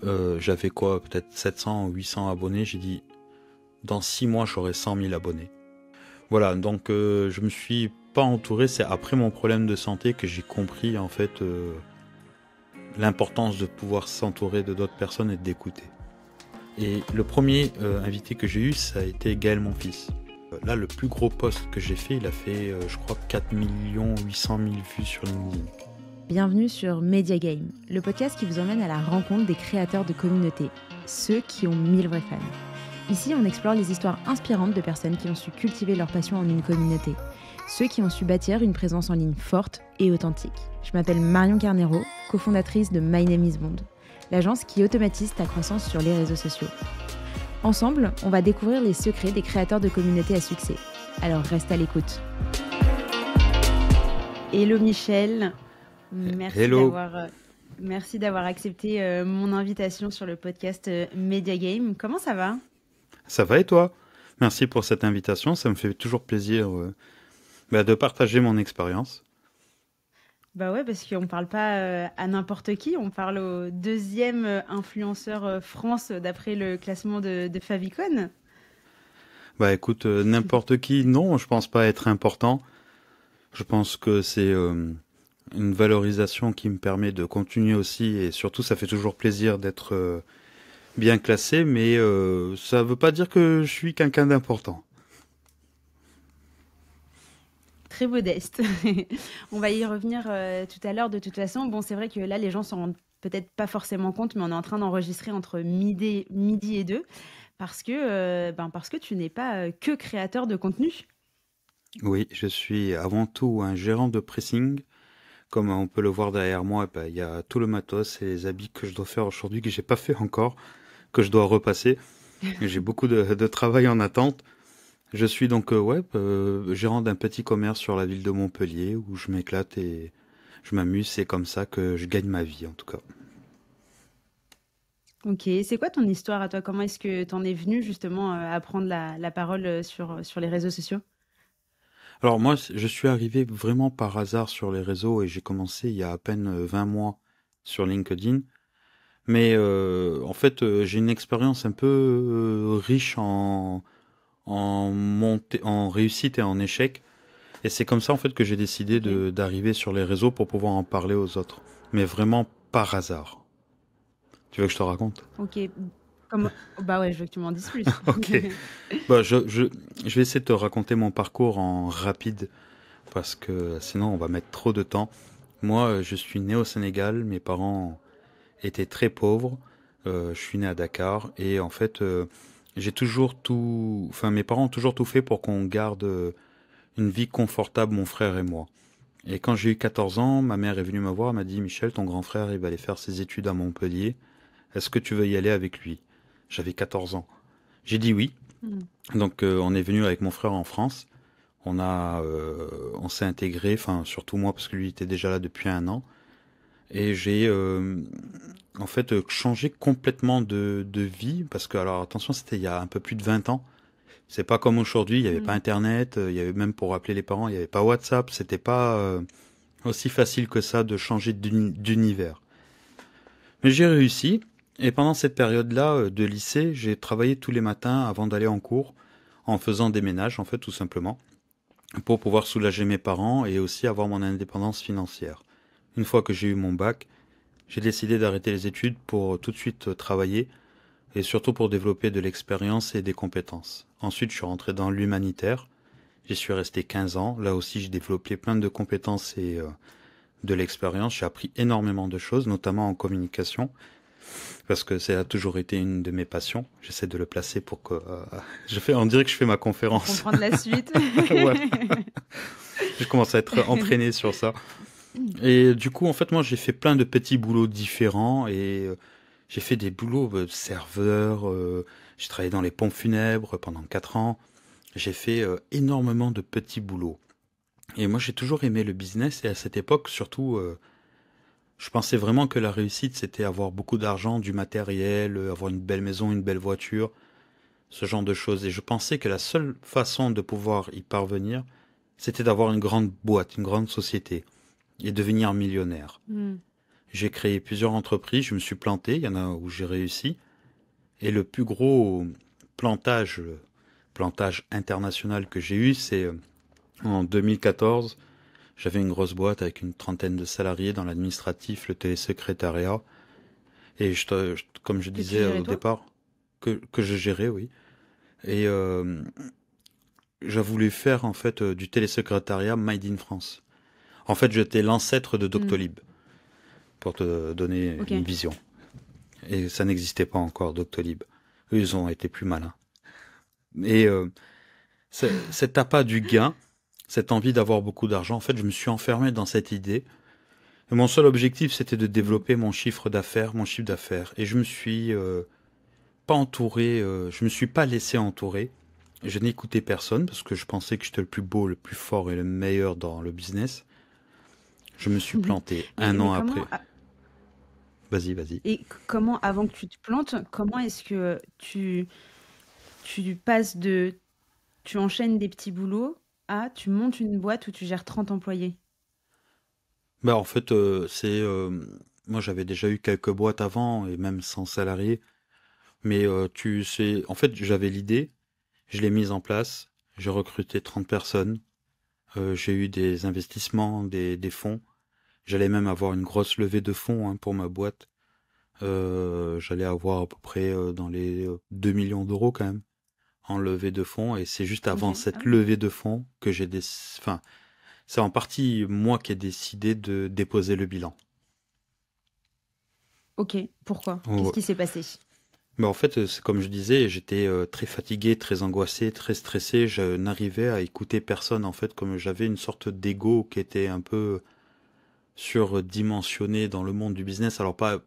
J'avais quoi, peut-être 700 ou 800 abonnés. J'ai dit, dans 6 mois, j'aurai 100 000 abonnés. Voilà, donc je me suis pas entouré. C'est après mon problème de santé que j'ai compris en fait l'importance de pouvoir s'entourer de d'autres personnes et d'écouter. Et le premier invité que j'ai eu, ça a été Gaël, mon fils. Là, le plus gros post que j'ai fait, il a fait, je crois, 4 800 000 vues sur LinkedIn. Bienvenue sur Media Game, le podcast qui vous emmène à la rencontre des créateurs de communautés, ceux qui ont 1000 vrais fans. Ici, on explore les histoires inspirantes de personnes qui ont su cultiver leur passion en une communauté, ceux qui ont su bâtir une présence en ligne forte et authentique. Je m'appelle Marion Carnero, cofondatrice de My Name is Bond, l'agence qui automatise ta croissance sur les réseaux sociaux. Ensemble, on va découvrir les secrets des créateurs de communautés à succès. Alors reste à l'écoute. Hello Michel. Merci d'avoir accepté mon invitation sur le podcast Media Game. Comment ça va ? Ça va et toi ? Merci pour cette invitation, ça me fait toujours plaisir de partager mon expérience. Bah ouais, parce qu'on ne parle pas à n'importe qui, on parle au deuxième influenceur France d'après le classement de Favicon. Bah écoute, n'importe qui, non, je pense pas être important. Je pense que c'est une valorisation qui me permet de continuer aussi, et surtout ça fait toujours plaisir d'être bien classé, mais ça veut pas dire que je suis quelqu'un d'important. Très modeste. On va y revenir tout à l'heure de toute façon. Bon, c'est vrai que là, les gens s'en rendent peut-être pas forcément compte, mais on est en train d'enregistrer entre midi et 2 parce que tu n'es pas que créateur de contenu. Oui, je suis avant tout un gérant de pressing. Comme on peut le voir derrière moi, il y a tout le matos et les habits que je dois faire aujourd'hui, que j'ai pas fait encore, que je dois repasser. J'ai beaucoup de travail en attente. Je suis donc gérant d'un petit commerce sur la ville de Montpellier où je m'éclate et je m'amuse. C'est comme ça que je gagne ma vie en tout cas. Ok, c'est quoi ton histoire à toi? Comment est-ce que tu en es venu justement à prendre la parole sur les réseaux sociaux? Alors moi, je suis arrivé vraiment par hasard sur les réseaux et j'ai commencé il y a à peine 20 mois sur LinkedIn. Mais en fait, j'ai une expérience un peu riche en réussite et en échec. Et c'est comme ça en fait que j'ai décidé Ok. d'arriver sur les réseaux pour pouvoir en parler aux autres. Mais vraiment par hasard. Tu veux que je te raconte? Ok. Bah ouais, je veux que tu m'en dises plus. Ok. Bah, je vais essayer de te raconter mon parcours en rapide parce que sinon on va mettre trop de temps. Moi, je suis né au Sénégal. Mes parents étaient très pauvres. Je suis né à Dakar et en fait, j'ai toujours tout. Enfin, mes parents ont toujours tout fait pour qu'on garde une vie confortable, mon frère et moi. Et quand j'ai eu 14 ans, ma mère est venue me voir, elle m'a dit, Michel, ton grand frère, il va aller faire ses études à Montpellier. Est-ce que tu veux y aller avec lui? J'avais 14 ans. J'ai dit oui. Hmm. Donc on est venu avec mon frère en France. On s'est intégré, enfin surtout moi parce que lui était déjà là depuis un an. Et j'ai en fait changé complètement de vie parce que alors attention, c'était il y a un peu plus de 20 ans. C'est pas comme aujourd'hui, il n'y avait pas Hmm. internet, il y avait même pour appeler les parents, il n'y avait pas WhatsApp, c'était pas aussi facile que ça de changer d'univers. Mais j'ai réussi, et pendant cette période-là de lycée, j'ai travaillé tous les matins avant d'aller en cours, en faisant des ménages, en fait, tout simplement, pour pouvoir soulager mes parents et aussi avoir mon indépendance financière. Une fois que j'ai eu mon bac, j'ai décidé d'arrêter les études pour tout de suite travailler, et surtout pour développer de l'expérience et des compétences. Ensuite, je suis rentré dans l'humanitaire, j'y suis resté 15 ans, là aussi j'ai développé plein de compétences et de l'expérience, j'ai appris énormément de choses, notamment en communication, parce que ça a toujours été une de mes passions. J'essaie de le placer pour que on dirait que je fais ma Pour conférence. comprendre la suite. Voilà. Je commence à être entraîné sur ça. Et du coup, en fait, moi, j'ai fait plein de petits boulots différents et j'ai fait des boulots de serveur. J'ai travaillé dans les pompes funèbres pendant 4 ans. J'ai fait énormément de petits boulots. Et moi, j'ai toujours aimé le business et à cette époque, surtout, je pensais vraiment que la réussite, c'était avoir beaucoup d'argent, du matériel, avoir une belle maison, une belle voiture, ce genre de choses. Et je pensais que la seule façon de pouvoir y parvenir, c'était d'avoir une grande boîte, une grande société, et devenir millionnaire. Hmm. J'ai créé plusieurs entreprises, je me suis planté, il y en a où j'ai réussi. Et le plus gros plantage, plantage international que j'ai eu, c'est en 2014. J'avais une grosse boîte avec une trentaine de salariés dans l'administratif, le télésecrétariat. Et comme je Que tu disais gérais au toi? départ, que je gérais, oui. Et j'ai voulu faire en fait du télésecrétariat Made in France. En fait, j'étais l'ancêtre de Hmm. Doctolib, pour te donner Ok. une vision. Et ça n'existait pas encore, Doctolib. Eux, ils ont été plus malins. Et cet appât du gain, cette envie d'avoir beaucoup d'argent, en fait, je me suis enfermé dans cette idée. Et mon seul objectif, c'était de Hmm. développer mon chiffre d'affaires, mon chiffre d'affaires. Et je me suis pas entouré, je me suis pas laissé entourer. Je n'écoutais personne parce que je pensais que j'étais le plus beau, le plus fort et le meilleur dans le business. Je me suis planté un Mais an comment, après. Vas-y, vas-y. comment, avant que tu te plantes, comment est-ce que tu passes de tu enchaînes des petits boulots à tu montes une boîte où tu gères 30 employés? Bah en fait, moi j'avais déjà eu quelques boîtes avant et même sans salariés. Mais tu sais, en fait j'avais l'idée, je l'ai mise en place, j'ai recruté 30 personnes, j'ai eu des investissements, des fonds. J'allais même avoir une grosse levée de fonds hein, pour ma boîte. J'allais avoir à peu près dans les 2 millions d'euros quand même en levée de fonds. Et c'est juste Ok. avant Ah cette oui. levée de fonds que enfin, c'est en partie moi qui ai décidé de déposer le bilan. Ok. Pourquoi? Qu'est-ce Ouais. qui s'est passé? Mais en fait, c'est comme je disais, j'étais très fatigué, très angoissé, très stressé. Je n'arrivais à écouter personne en fait, comme j'avais une sorte d'ego qui était un peu surdimensionné dans le monde du business. Alors pas,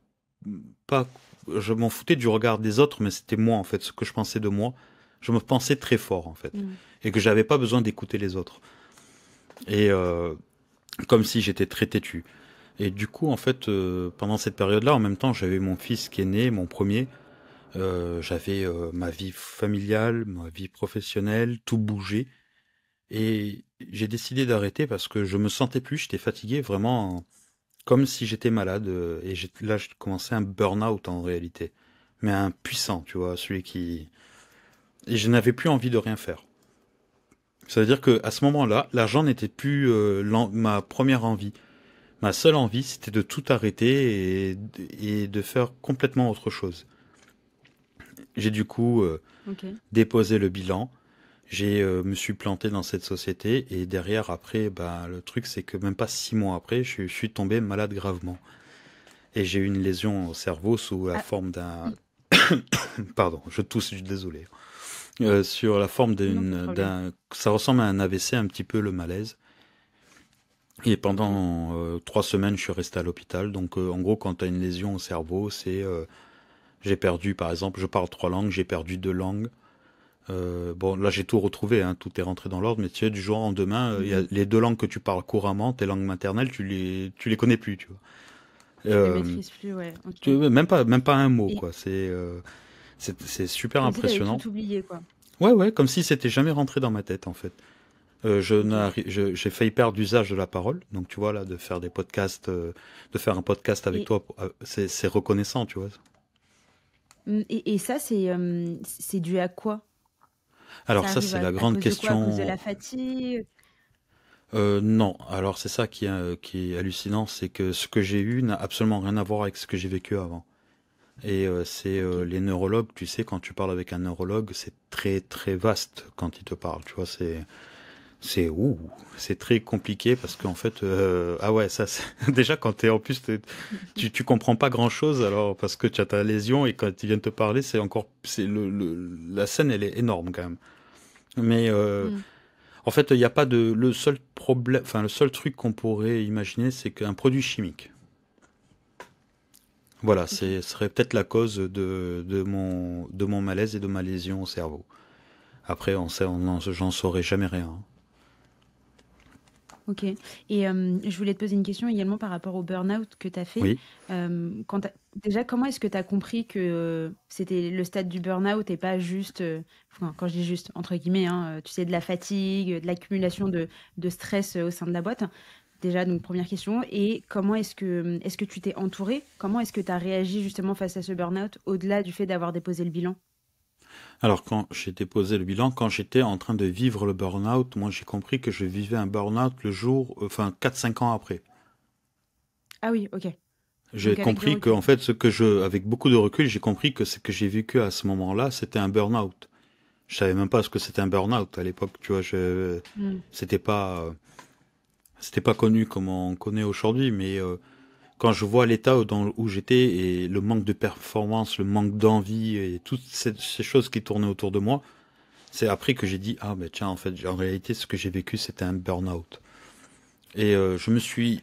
je m'en foutais du regard des autres, mais c'était moi en fait, ce que je pensais de moi. Je me pensais très fort en fait, Hmm. et que j'avais pas besoin d'écouter les autres. Et comme si j'étais très têtu. Et du coup, en fait, pendant cette période-là, en même temps, j'avais mon fils qui est né, mon premier. J'avais ma vie familiale, ma vie professionnelle, tout bougeait. Et j'ai décidé d'arrêter parce que je me sentais plus, j'étais fatigué, vraiment comme si j'étais malade. Et là, j'ai commencé un burn-out en réalité. Mais un puissant, tu vois, celui qui... Et je n'avais plus envie de rien faire. Ça veut dire que à ce moment-là, l'argent n'était plus ma première envie. Ma seule envie, c'était de tout arrêter et de faire complètement autre chose. J'ai du coup Ok. déposé le bilan. Me suis planté dans cette société et derrière après bah le truc c'est que même pas 6 mois après je suis tombé malade gravement et j'ai eu une lésion au cerveau sous la Ah, forme d'un pardon je tousse je suis désolé sur la forme non, pas de d'une problème. d'un ça ressemble à un AVC un petit peu le malaise et Ok. pendant 3 semaines je suis resté à l'hôpital donc en gros quand tu as une lésion au cerveau c'est j'ai perdu par exemple je parle 3 langues j'ai perdu 2 langues. Bon, là j'ai tout retrouvé, hein, tout est rentré dans l'ordre, mais tu sais, du jour au lendemain, il y a Mhm. les 2 langues que tu parles couramment, tes langues maternelles, tu les connais plus, tu vois. Tu les Euh, maîtrises plus, ouais. Ok. même pas un mot, Et quoi. C'est super comme si t'avais impressionnant. tout oublié, quoi. Ouais, comme si c'était jamais rentré dans ma tête, en fait. Ok. J'ai failli perdre l'usage de la parole, donc tu vois là, de faire des podcasts, de faire un podcast avec Et, toi, c'est reconnaissant, tu vois. et ça, c'est dû à quoi? Alors Ça ça, arrive c'est la à grande cause de quoi? À cause de question. la fatigue? Non, alors c'est ça qui est hallucinant, c'est que ce que j'ai eu n'a absolument rien à voir avec ce que j'ai vécu avant. Et c'est Ok. les neurologues, tu sais, quand tu parles avec un neurologue, c'est très très vaste quand il te parle, tu vois, ouh, c'est très compliqué parce qu'en fait, ah ouais, ça, déjà quand t'es en plus, tu comprends pas grand chose alors parce que tu as ta lésion et quand ils viennent te parler, c'est encore, c'est la scène, elle est énorme quand même. Mais Hmm. en fait, il n'y a pas le seul problème, enfin le seul truc qu'on pourrait imaginer, c'est qu'un produit chimique. Voilà, Ok. ce serait peut-être la cause de mon malaise et de ma lésion au cerveau. Après, j'en saurais jamais rien. Ok. Et je voulais te poser une question également par rapport au burn-out que tu as fait. Oui. Déjà, comment est-ce que tu as compris que c'était le stade du burn-out et pas juste, enfin, quand je dis juste, entre guillemets, hein, tu sais, de la fatigue, de l'accumulation de stress au sein de la boîte. Déjà, donc première question. Et comment est-ce que tu t'es entouré? Comment est-ce que tu as réagi justement face à ce burn-out, au-delà du fait d'avoir déposé le bilan? Alors, quand j'ai déposé le bilan, quand j'étais en train de vivre le burn-out, moi j'ai compris que je vivais un burn-out le jour, enfin 4-5 ans après. Ah oui, ok. J'ai Donc avec du compris que, recul. en fait, avec beaucoup de recul, j'ai compris que ce que j'ai vécu à ce moment-là, c'était un burn-out. Je savais même pas ce que c'était un burn-out à l'époque, tu vois, Hmm. c'était pas, c'était pas connu comme on connaît aujourd'hui, mais quand je vois l'état où j'étais et le manque de performance, le manque d'envie et toutes ces choses qui tournaient autour de moi, c'est après que j'ai dit, ah ben tiens, en fait, en réalité, ce que j'ai vécu, c'était un burn-out. Et je me suis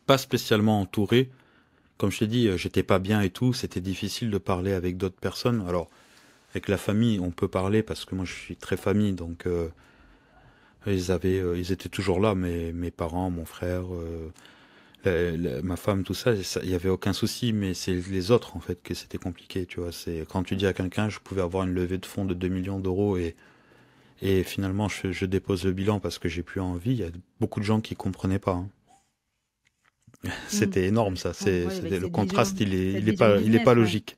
pas spécialement entouré. Comme je t'ai dit, j'étais pas bien et tout, c'était difficile de parler avec d'autres personnes. Alors, avec la famille, on peut parler parce que moi je suis très famille, donc ils étaient toujours là, mes parents, mon frère, ma femme, tout ça, il y avait aucun souci, mais c'est les autres en fait que c'était compliqué, tu vois. C'est quand tu dis à quelqu'un, je pouvais avoir une levée de fonds de 2 millions d'euros et finalement je dépose le bilan parce que j'ai plus envie. Il y a beaucoup de gens qui comprenaient pas, hein. Hmm. C'était énorme ça. Ouais, avec Le contraste, cette vision il est pas business, ouais. logique.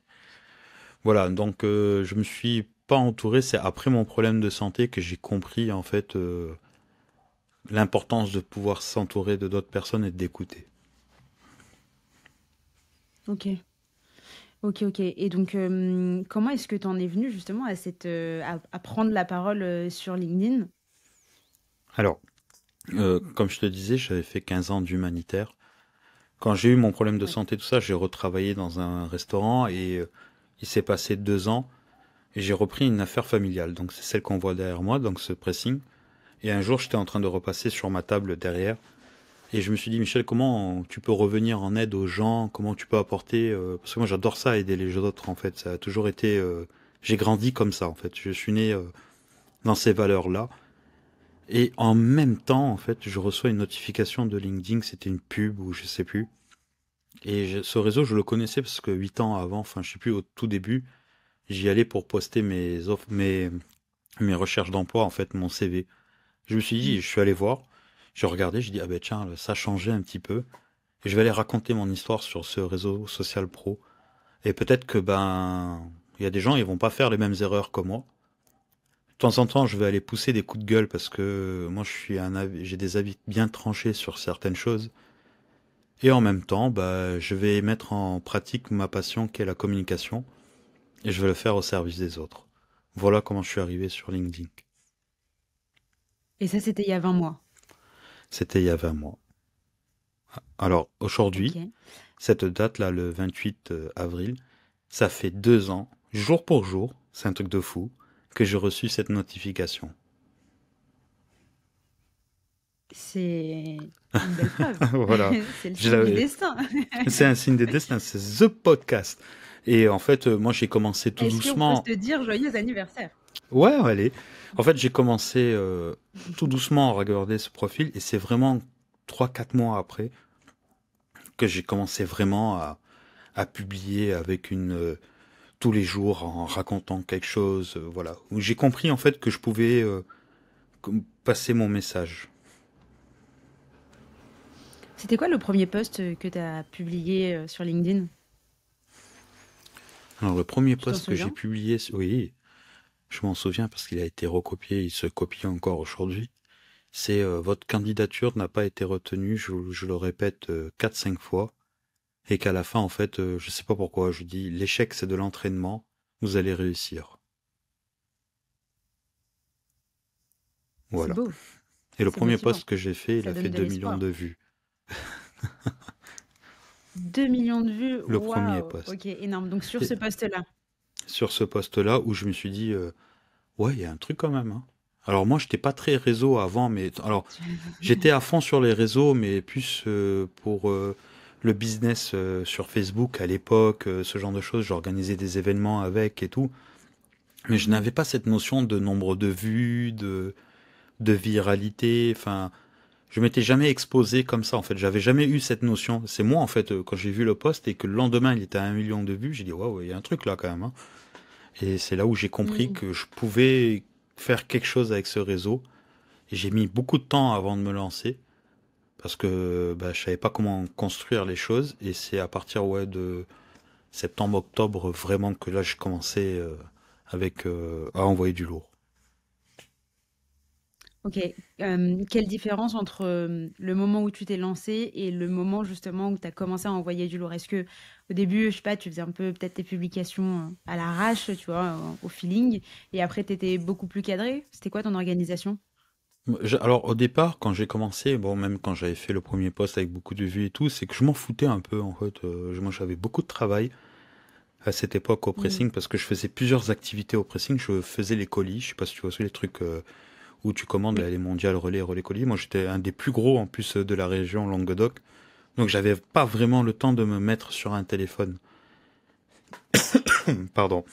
Voilà, donc je me suis pas entouré. C'est après mon problème de santé que j'ai compris en fait l'importance de pouvoir s'entourer de d'autres personnes et d'écouter. Ok. Ok, ok. Et donc, comment est-ce que tu en es venu justement à à prendre la parole sur LinkedIn? Alors, comme je te disais, j'avais fait 15 ans d'humanitaire. Quand j'ai eu mon problème de Ouais. santé, tout ça, j'ai retravaillé dans un restaurant et il s'est passé 2 ans et j'ai repris une affaire familiale. Donc c'est celle qu'on voit derrière moi, donc ce pressing. Et un jour, j'étais en train de repasser sur ma table derrière et je me suis dit, Michel, comment tu peux revenir en aide aux gens? Comment tu peux apporter parce que moi, j'adore ça, aider les autres. En fait, ça a toujours été. J'ai grandi comme ça. En fait, je suis né dans ces valeurs-là. Et en même temps, en fait, je reçois une notification de LinkedIn. C'était une pub ou je sais plus. Et ce réseau, je le connaissais parce que 8 ans avant, enfin, je sais plus, au tout début, j'y allais pour poster mes offres, mes recherches d'emploi, en fait, mon CV. Je me suis Mm. dit, je suis allé voir, j'ai regardé, j'ai dit, ah ben tiens, ça a changé un petit peu. Et je vais aller raconter mon histoire sur ce réseau social pro. Et peut-être que, ben, il y a des gens, ils vont pas faire les mêmes erreurs que moi. De temps en temps, je vais aller pousser des coups de gueule parce que moi, j'ai des avis bien tranchés sur certaines choses. Et en même temps, bah, je vais mettre en pratique ma passion qui est la communication et je vais le faire au service des autres. Voilà comment je suis arrivé sur LinkedIn. Et ça, c'était il y a 20 mois. C'était il y a 20 mois. Alors aujourd'hui, Ok. cette date-là, le 28 avril, ça fait 2 ans, jour pour jour, c'est un truc de fou, que j'ai reçu cette notification. C'est une belle preuve. Voilà. C'est le Je signe du l'avais- destin. C'est un signe des destins, c'est The Podcast. Et en fait, moi j'ai commencé tout Est-ce qu'on peut doucement. se dire joyeux anniversaire? Ouais, allez. En fait, j'ai commencé tout doucement à regarder ce profil et c'est vraiment 3-4 mois après que j'ai commencé vraiment à publier avec tous les jours en racontant quelque chose, voilà. Où j'ai compris en fait que je pouvais passer mon message. C'était quoi le premier post que tu as publié sur LinkedIn? Alors le premier Tu t'en post que j'ai souviens? publié, oui, je m'en souviens parce qu'il a été recopié, il se copie encore aujourd'hui. C'est votre candidature n'a pas été retenue, je le répète 4-5 fois. Et qu'à la fin, en fait, je sais pas pourquoi, je dis l'échec c'est de l'entraînement, vous allez réussir. C'est Voilà. beau, Et le c'est premier motivant. post que j'ai fait, il Ça a fait donne de 2 millions l'espoir. de vues. 2 millions de vues, Le premier waouh! post. Ok, énorme. Donc sur Et ce post-là. sur ce post-là, où je me suis dit, ouais, il y a un truc quand même, hein. Alors moi, j'étais pas très réseau avant, mais alors j'étais à fond sur les réseaux, mais plus pour le business sur Facebook à l'époque, ce genre de choses. J'organisais des événements avec et tout, mais je Mhm. n'avais pas cette notion de nombre de vues, de viralité. Enfin, je m'étais jamais exposé comme ça. En fait, j'avais jamais eu cette notion. C'est moi en fait quand j'ai vu le post et que le lendemain il était à 1 million de vues, j'ai dit waouh, il y a un truc là quand même, hein. Et c'est là où j'ai compris Mhm. que je pouvais faire quelque chose avec ce réseau. Et j'ai mis beaucoup de temps avant de me lancer. parce que je savais pas comment construire les choses, et c'est à partir de septembre-octobre vraiment que là j'ai commencé à envoyer du lourd. Ok. Quelle différence entre le moment où tu t'es lancé et le moment justement où tu as commencé à envoyer du lourd? Est-ce que au début, je sais pas, tu faisais un peu peut-être tes publications à l'arrache, tu vois, au feeling, et après tu étais beaucoup plus cadré? C'était quoi ton organisation? Alors au départ, quand j'ai commencé, bon même quand j'avais fait le premier post avec beaucoup de vues et tout, c'est que je m'en foutais un peu en fait. Moi j'avais beaucoup de travail à cette époque au Hmm. pressing parce que je faisais plusieurs activités au pressing. Je faisais les colis, je sais pas si tu vois, c'est les trucs où tu commandes Oui. là, les mondiales relais colis. Moi j'étais un des plus gros en plus de la région Languedoc, donc j'avais pas vraiment le temps de me mettre sur un téléphone. Pardon.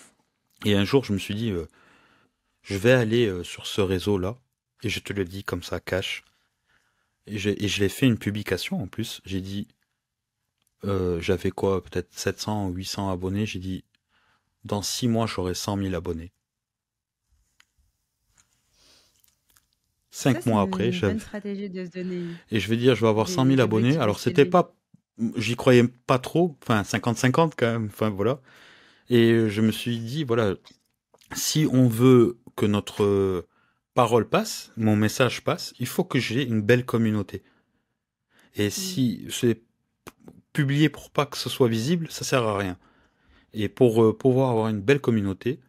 Et un jour je me suis dit, je vais aller sur ce réseau-là, et je te le dis comme ça, cash. Et je l'ai fait une publication en plus. J'ai dit, j'avais quoi, peut-être 700 ou 800 abonnés. J'ai dit, dans 6 mois, j'aurai 100 000 abonnés. Ça, 5 c'est mois après, une bonne stratégie de se donner et je vais dire, je vais avoir 100 000 des abonnés. objectifs Alors, assez c'était élevés. pas, j'y croyais pas trop, enfin, 50-50 quand même, enfin, voilà. Et je me suis dit, voilà, si on veut que notre parole passe, mon message passe, il faut que j'ai une belle communauté. Et Hmm. si c'est publié pour pas que ce soit visible, ça sert à rien. Et pour pouvoir avoir une belle communauté,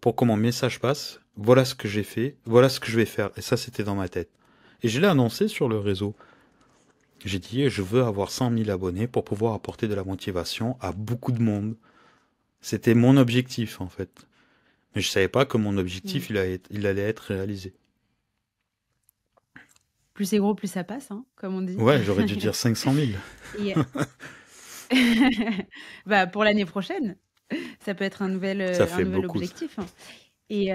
pour que mon message passe, voilà ce que j'ai fait, voilà ce que je vais faire. Et ça, c'était dans ma tête. Et je l'ai annoncé sur le réseau. J'ai dit, je veux avoir 100 000 abonnés pour pouvoir apporter de la motivation à beaucoup de monde. C'était mon objectif, en fait. Mais je savais pas que mon Hmm. objectif, il allait être réalisé. Plus c'est gros, plus ça passe, hein, comme on dit. Ouais, j'aurais dû dire 500 000. Et bah, pour l'année prochaine, ça peut être Ça un fait nouvel beaucoup, ça. objectif, hein. Et,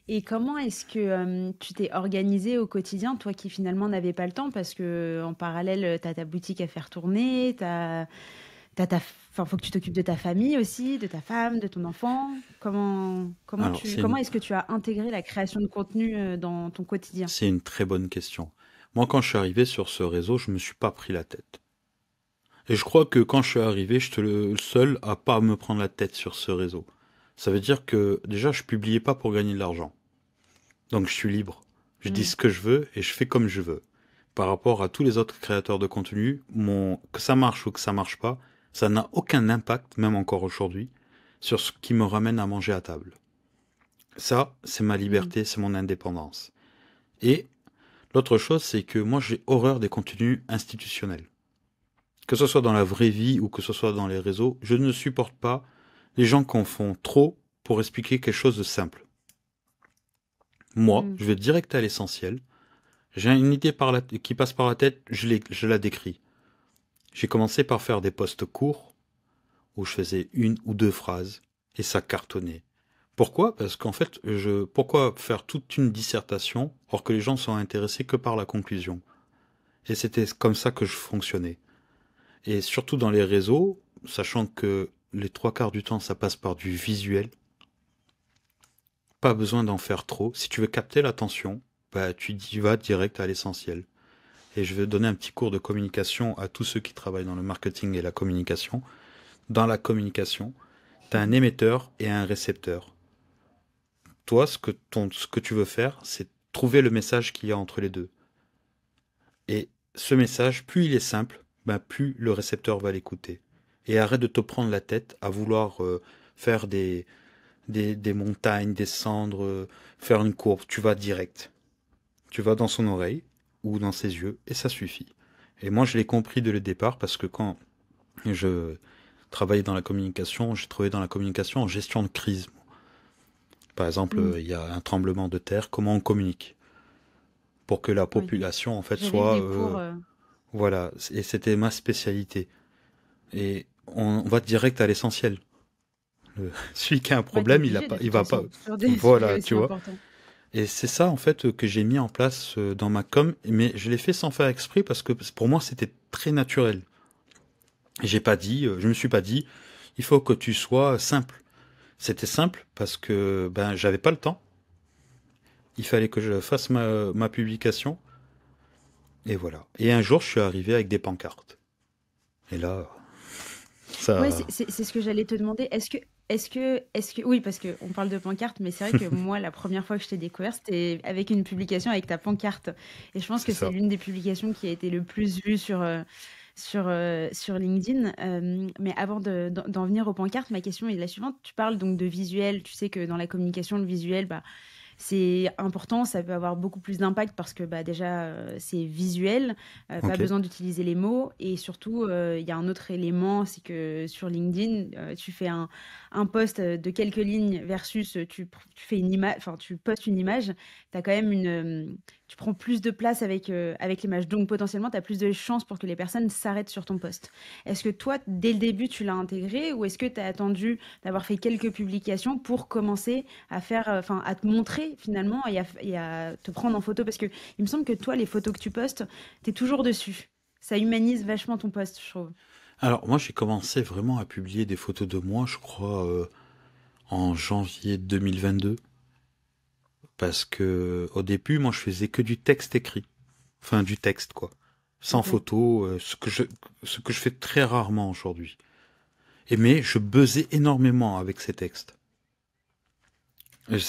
et comment est-ce que tu t'es organisé au quotidien, toi qui finalement n'avais pas le temps, parce que en parallèle, tu as ta boutique à faire tourner, enfin, faut que tu t'occupes de ta famille aussi, de ta femme, de ton enfant. Alors, Comment est-ce que tu as intégré la création de contenu dans ton quotidien? c'est une très bonne question. Moi, quand je suis arrivé sur ce réseau, je me suis pas pris la tête. Et je crois que quand je suis arrivé, j'étais le seul à pas me prendre la tête sur ce réseau. Ça veut dire que déjà, je publiais pas pour gagner de l'argent. Donc je suis libre. Je dis Mm. ce que je veux et je fais comme je veux. Par rapport à tous les autres créateurs de contenu, que ça marche ou que ça marche pas, ça n'a aucun impact, même encore aujourd'hui, sur ce qui me ramène à manger à table. Ça, c'est ma Mm. liberté, c'est mon indépendance. Et l'autre chose, c'est que moi, j'ai horreur des contenus institutionnels. Que ce soit dans la vraie vie ou que ce soit dans les réseaux, je ne supporte pas les gens qui en font trop pour expliquer quelque chose de simple. Moi, Mm. je vais direct à l'essentiel. J'ai une idée qui passe par la tête, je la décris. J'ai commencé par faire des posts courts où je faisais une ou deux phrases et ça cartonnait. Pourquoi? Parce qu'en fait, pourquoi faire toute une dissertation alors que les gens sont intéressés que par la conclusion? Et c'était comme ça que je fonctionnais. Et surtout dans les réseaux, sachant que les trois quarts du temps ça passe par du visuel, pas besoin d'en faire trop. Si tu veux capter l'attention, tu y vas direct à l'essentiel. Et je vais donner un petit cours de communication à tous ceux qui travaillent dans le marketing et la communication. Dans la communication, tu as un émetteur et un récepteur. Toi, ce que tu veux faire, c'est trouver le message qu'il y a entre les deux. Et ce message, plus il est simple, plus le récepteur va l'écouter. Et arrête de te prendre la tête à vouloir faire des montagnes, descendre, faire une courbe. Tu vas direct. Tu vas dans son oreille ou dans ses yeux et ça suffit. Et moi, je l'ai compris dès le départ parce que quand je travaillais dans la communication, j'ai travaillé dans la communication en gestion de crise. Par exemple, Mm. il y a un tremblement de terre, comment on communique pour que la Oui. population en fait J'avais eu soit des cours. voilà. Et c'était ma spécialité. Et on va direct à l'essentiel. Celui qui a un Ouais, t'es problème, obligé de il toute va pas. façon sur des sujets Voilà, tu aussi vois. importants. Et c'est ça en fait que j'ai mis en place dans ma com, mais je l'ai fait sans faire exprès parce que pour moi c'était très naturel. Et je me suis pas dit, il faut que tu sois simple. C'était simple parce que j'avais pas le temps. Il fallait que je fasse ma publication Et voilà. Et un jour, je suis arrivé avec des pancartes. Et là, Ouais, ça... c'est ce que j'allais te demander. Oui, parce qu'on parle de pancarte, mais c'est vrai que moi, la première fois que je t'ai découvert, c'était avec une publication avec ta pancarte. Et je pense C'est que c'est ça. l'une des publications qui a été le plus vue sur LinkedIn. Mais avant d'en venir aux pancartes, ma question est la suivante. Tu parles donc de visuel. Tu sais que dans la communication, le visuel, bah, c'est important, ça peut avoir beaucoup plus d'impact parce que bah, déjà c'est visuel, pas Ok. besoin d'utiliser les mots et surtout il y a un autre élément, c'est que sur LinkedIn, tu fais un post de quelques lignes versus tu fais une image, enfin tu postes une image, t'as quand même tu prends plus de place avec l'image. Donc potentiellement, tu as plus de chances pour que les personnes s'arrêtent sur ton post. Est-ce que toi, dès le début, tu l'as intégré ou est-ce que tu as attendu d'avoir fait quelques publications pour commencer à faire, enfin, à te montrer finalement et à te prendre en photo? Parce que il me semble que toi, les photos que tu postes, tu es toujours dessus. Ça humanise vachement ton post, je trouve. Alors, moi, j'ai commencé vraiment à publier des photos de moi, je crois, en janvier 2022. Parce que au début, moi, je faisais que du texte écrit. Enfin, du texte, quoi. Sans Ok. photo, ce que je fais très rarement aujourd'hui. Mais je buzzais énormément avec ces textes. Je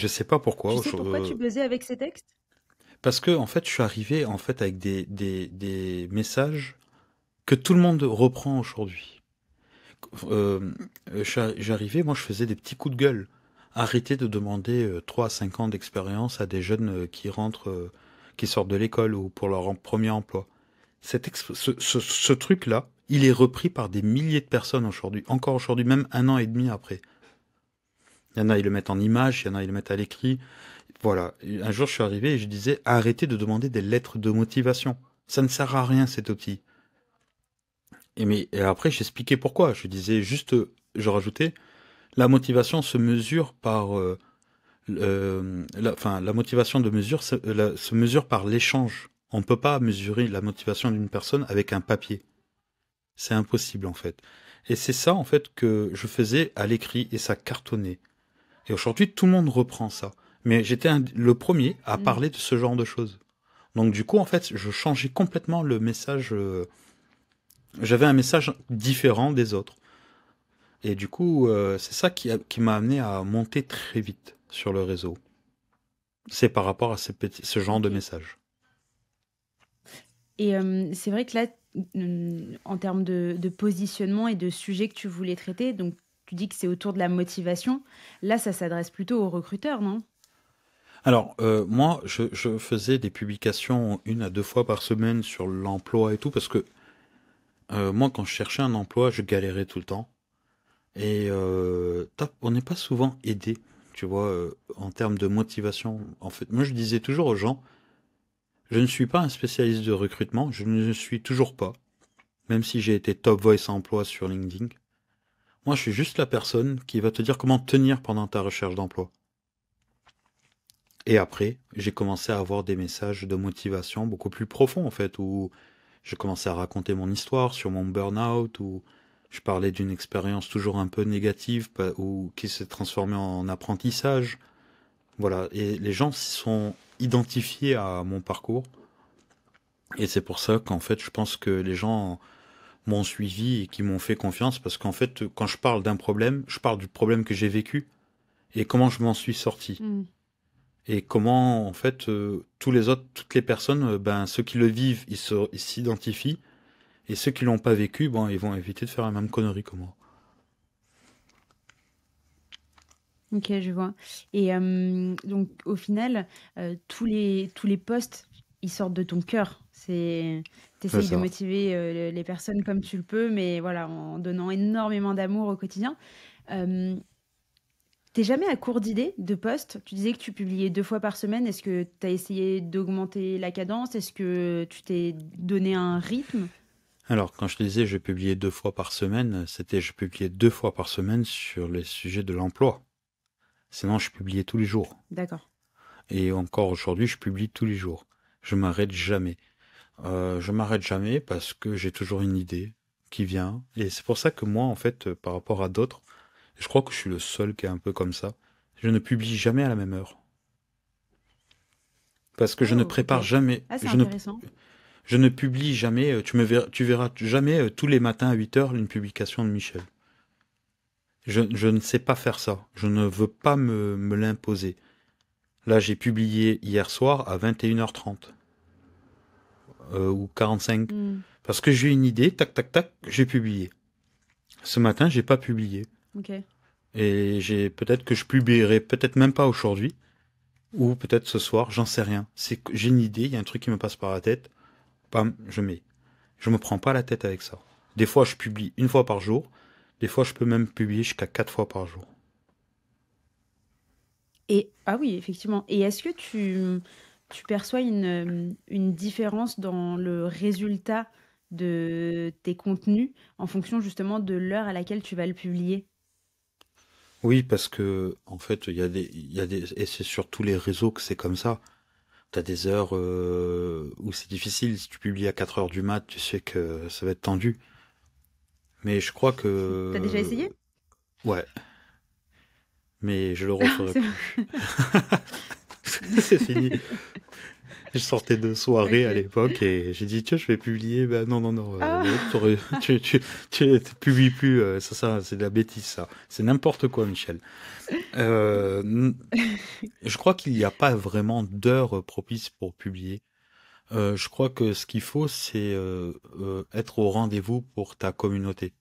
sais pas pourquoi. Tu sais pourquoi tu buzzais avec ces textes? Parce que, en fait, je suis arrivé, en fait, avec des messages que tout le monde reprend aujourd'hui. Euh, J'arrivais, moi, je faisais des petits coups de gueule. Arrêtez de demander 3 à 5 ans d'expérience à des jeunes qui rentrent, qui sortent de l'école ou pour leur premier emploi. Ce truc-là, il est repris par des milliers de personnes aujourd'hui, encore aujourd'hui, même 1 an et demi après. Il y en a, ils le mettent en image, il y en a, ils le mettent à l'écrit. Voilà. Un jour, je suis arrivé et je disais, arrêtez de demander des lettres de motivation. Ça ne sert à rien, cet outil. Et après, j'expliquais pourquoi. Je disais juste, je rajoutais, la motivation se mesure par, enfin, la motivation de mesure se mesure par l'échange. On ne peut pas mesurer la motivation d'une personne avec un papier. C'est impossible, en fait. Et c'est ça, en fait, que je faisais à l'écrit et ça cartonnait. Et aujourd'hui, tout le monde reprend ça. Mais j'étais le premier à Mm. parler de ce genre de choses. Donc du coup, en fait, je changeais complètement le message. J'avais un message différent des autres. Et du coup, c'est ça qui m'a amené à monter très vite sur le réseau. C'est par rapport à ce genre de Ok. message. Et c'est vrai que là, en termes de positionnement et de sujets que tu voulais traiter, donc tu dis que c'est autour de la motivation. Là, ça s'adresse plutôt aux recruteurs, non? Alors, moi, je faisais des publications 1 à 2 fois par semaine sur l'emploi et tout, parce que moi, quand je cherchais un emploi, je galérais tout le temps. Et on n'est pas souvent aidé, tu vois, en termes de motivation. En fait, moi, je disais toujours aux gens, je ne suis pas un spécialiste de recrutement, je ne le suis toujours pas, même si j'ai été top voice emploi sur LinkedIn. Moi, je suis juste la personne qui va te dire comment tenir pendant ta recherche d'emploi. Et après, j'ai commencé à avoir des messages de motivation beaucoup plus profonds, en fait, où j'ai commencé à raconter mon histoire sur mon burn-out, où je parlais d'une expérience toujours un peu négative, ou qui s'est transformée en apprentissage. Voilà, et les gens s'y sont identifiés à mon parcours. Et c'est pour ça qu'en fait, je pense que les gens m'ont suivi et qui m'ont fait confiance, parce qu'en fait, quand je parle d'un problème, je parle du problème que j'ai vécu et comment je m'en suis sorti. Mm. Et comment, en fait, tous les autres, toutes les personnes, ben, ceux qui le vivent, ils s'identifient. Et ceux qui l'ont pas vécu, bon, ils vont éviter de faire la même connerie que moi. Ok, je vois. Et donc, au final, tous les posts, ils sortent de ton cœur. C'est T'essayes de ça. motiver les personnes comme tu le peux, mais voilà, en donnant énormément d'amour au quotidien. Euh, T'es jamais à court d'idées de posts? Tu disais que tu publiais 2 fois par semaine. Est-ce que tu as essayé d'augmenter la cadence? Est-ce que tu t'es donné un rythme? Alors, quand je te disais je publiais 2 fois par semaine, c'était je publiais 2 fois par semaine sur les sujets de l'emploi. Sinon, je publiais tous les jours. D'accord. Et encore aujourd'hui, je publie tous les jours. Je m'arrête jamais. Je m'arrête jamais parce que j'ai toujours une idée qui vient. Et c'est pour ça que moi, en fait, par rapport à d'autres, je crois que je suis le seul qui est un peu comme ça. Je ne publie jamais à la même heure. Parce que je ne Oh, ok. prépare jamais. Ah, c'est intéressant. Je ne publie jamais, tu verras jamais tous les matins à 8 heures une publication de Michel. Je ne sais pas faire ça. Je ne veux pas me l'imposer. Là, j'ai publié hier soir à 21h30 ou 45. Hmm. Parce que j'ai une idée, tac, tac, tac, j'ai publié. Ce matin, j'ai pas publié. Ok. Et peut-être que je publierai, peut-être même pas aujourd'hui, ou peut-être ce soir, j'en sais rien. C'est que j'ai une idée, il y a un truc qui me passe par la tête, bam, je mets. Je me prends pas la tête avec ça. Des fois, je publie une fois par jour. Des fois, je peux même publier jusqu'à 4 fois par jour. Et ah oui, effectivement. Et est-ce que tu perçois une différence dans le résultat de tes contenus en fonction justement de l'heure à laquelle tu vas le publier? Oui, parce que en fait, et c'est sur tous les réseaux que c'est comme ça. T'as des heures où c'est difficile. Si tu publies à 4 heures du mat, tu sais que ça va être tendu. Mais je crois T'as déjà que essayé? ouais, mais je le referai C'est plus. C'est fini. Je sortais de soirée à ok. l'époque et j'ai dit tiens je vais publier. Ben non non non, Ah! tu publies plus. C'est de la bêtise ça. C'est n'importe quoi Michel. Je crois qu'il n'y a pas vraiment d'heure propice pour publier. Je crois que ce qu'il faut, c'est être au rendez-vous pour ta communauté.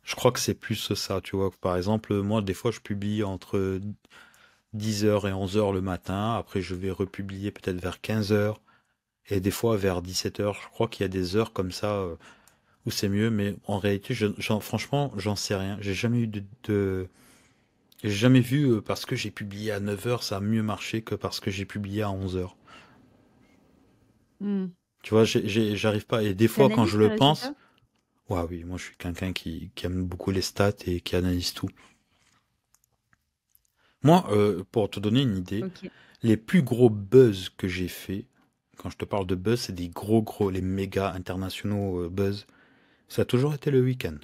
Je crois que c'est plus ça, tu vois. Par exemple, moi, des fois, je publie entre 10 heures et 11 heures le matin. Après, je vais republier peut-être vers 15 heures. Et des fois, vers 17 heures. Je crois qu'il y a des heures comme ça où c'est mieux. Mais en réalité, franchement, j'en sais rien. J'ai jamais eu j'ai jamais vu parce que j'ai publié à 9 heures, ça a mieux marché que parce que j'ai publié à 11 heures. Hmm. Tu vois, j'arrive pas. Et des fois, quand T'analyses je tes le pense, résultats? ouais, oui, moi je suis quelqu'un qui aime beaucoup les stats et qui analyse tout. Moi, pour te donner une idée, Ok. les plus gros buzz que j'ai fait, quand je te parle de buzz, c'est des gros, les méga internationaux buzz, ça a toujours été le week-end,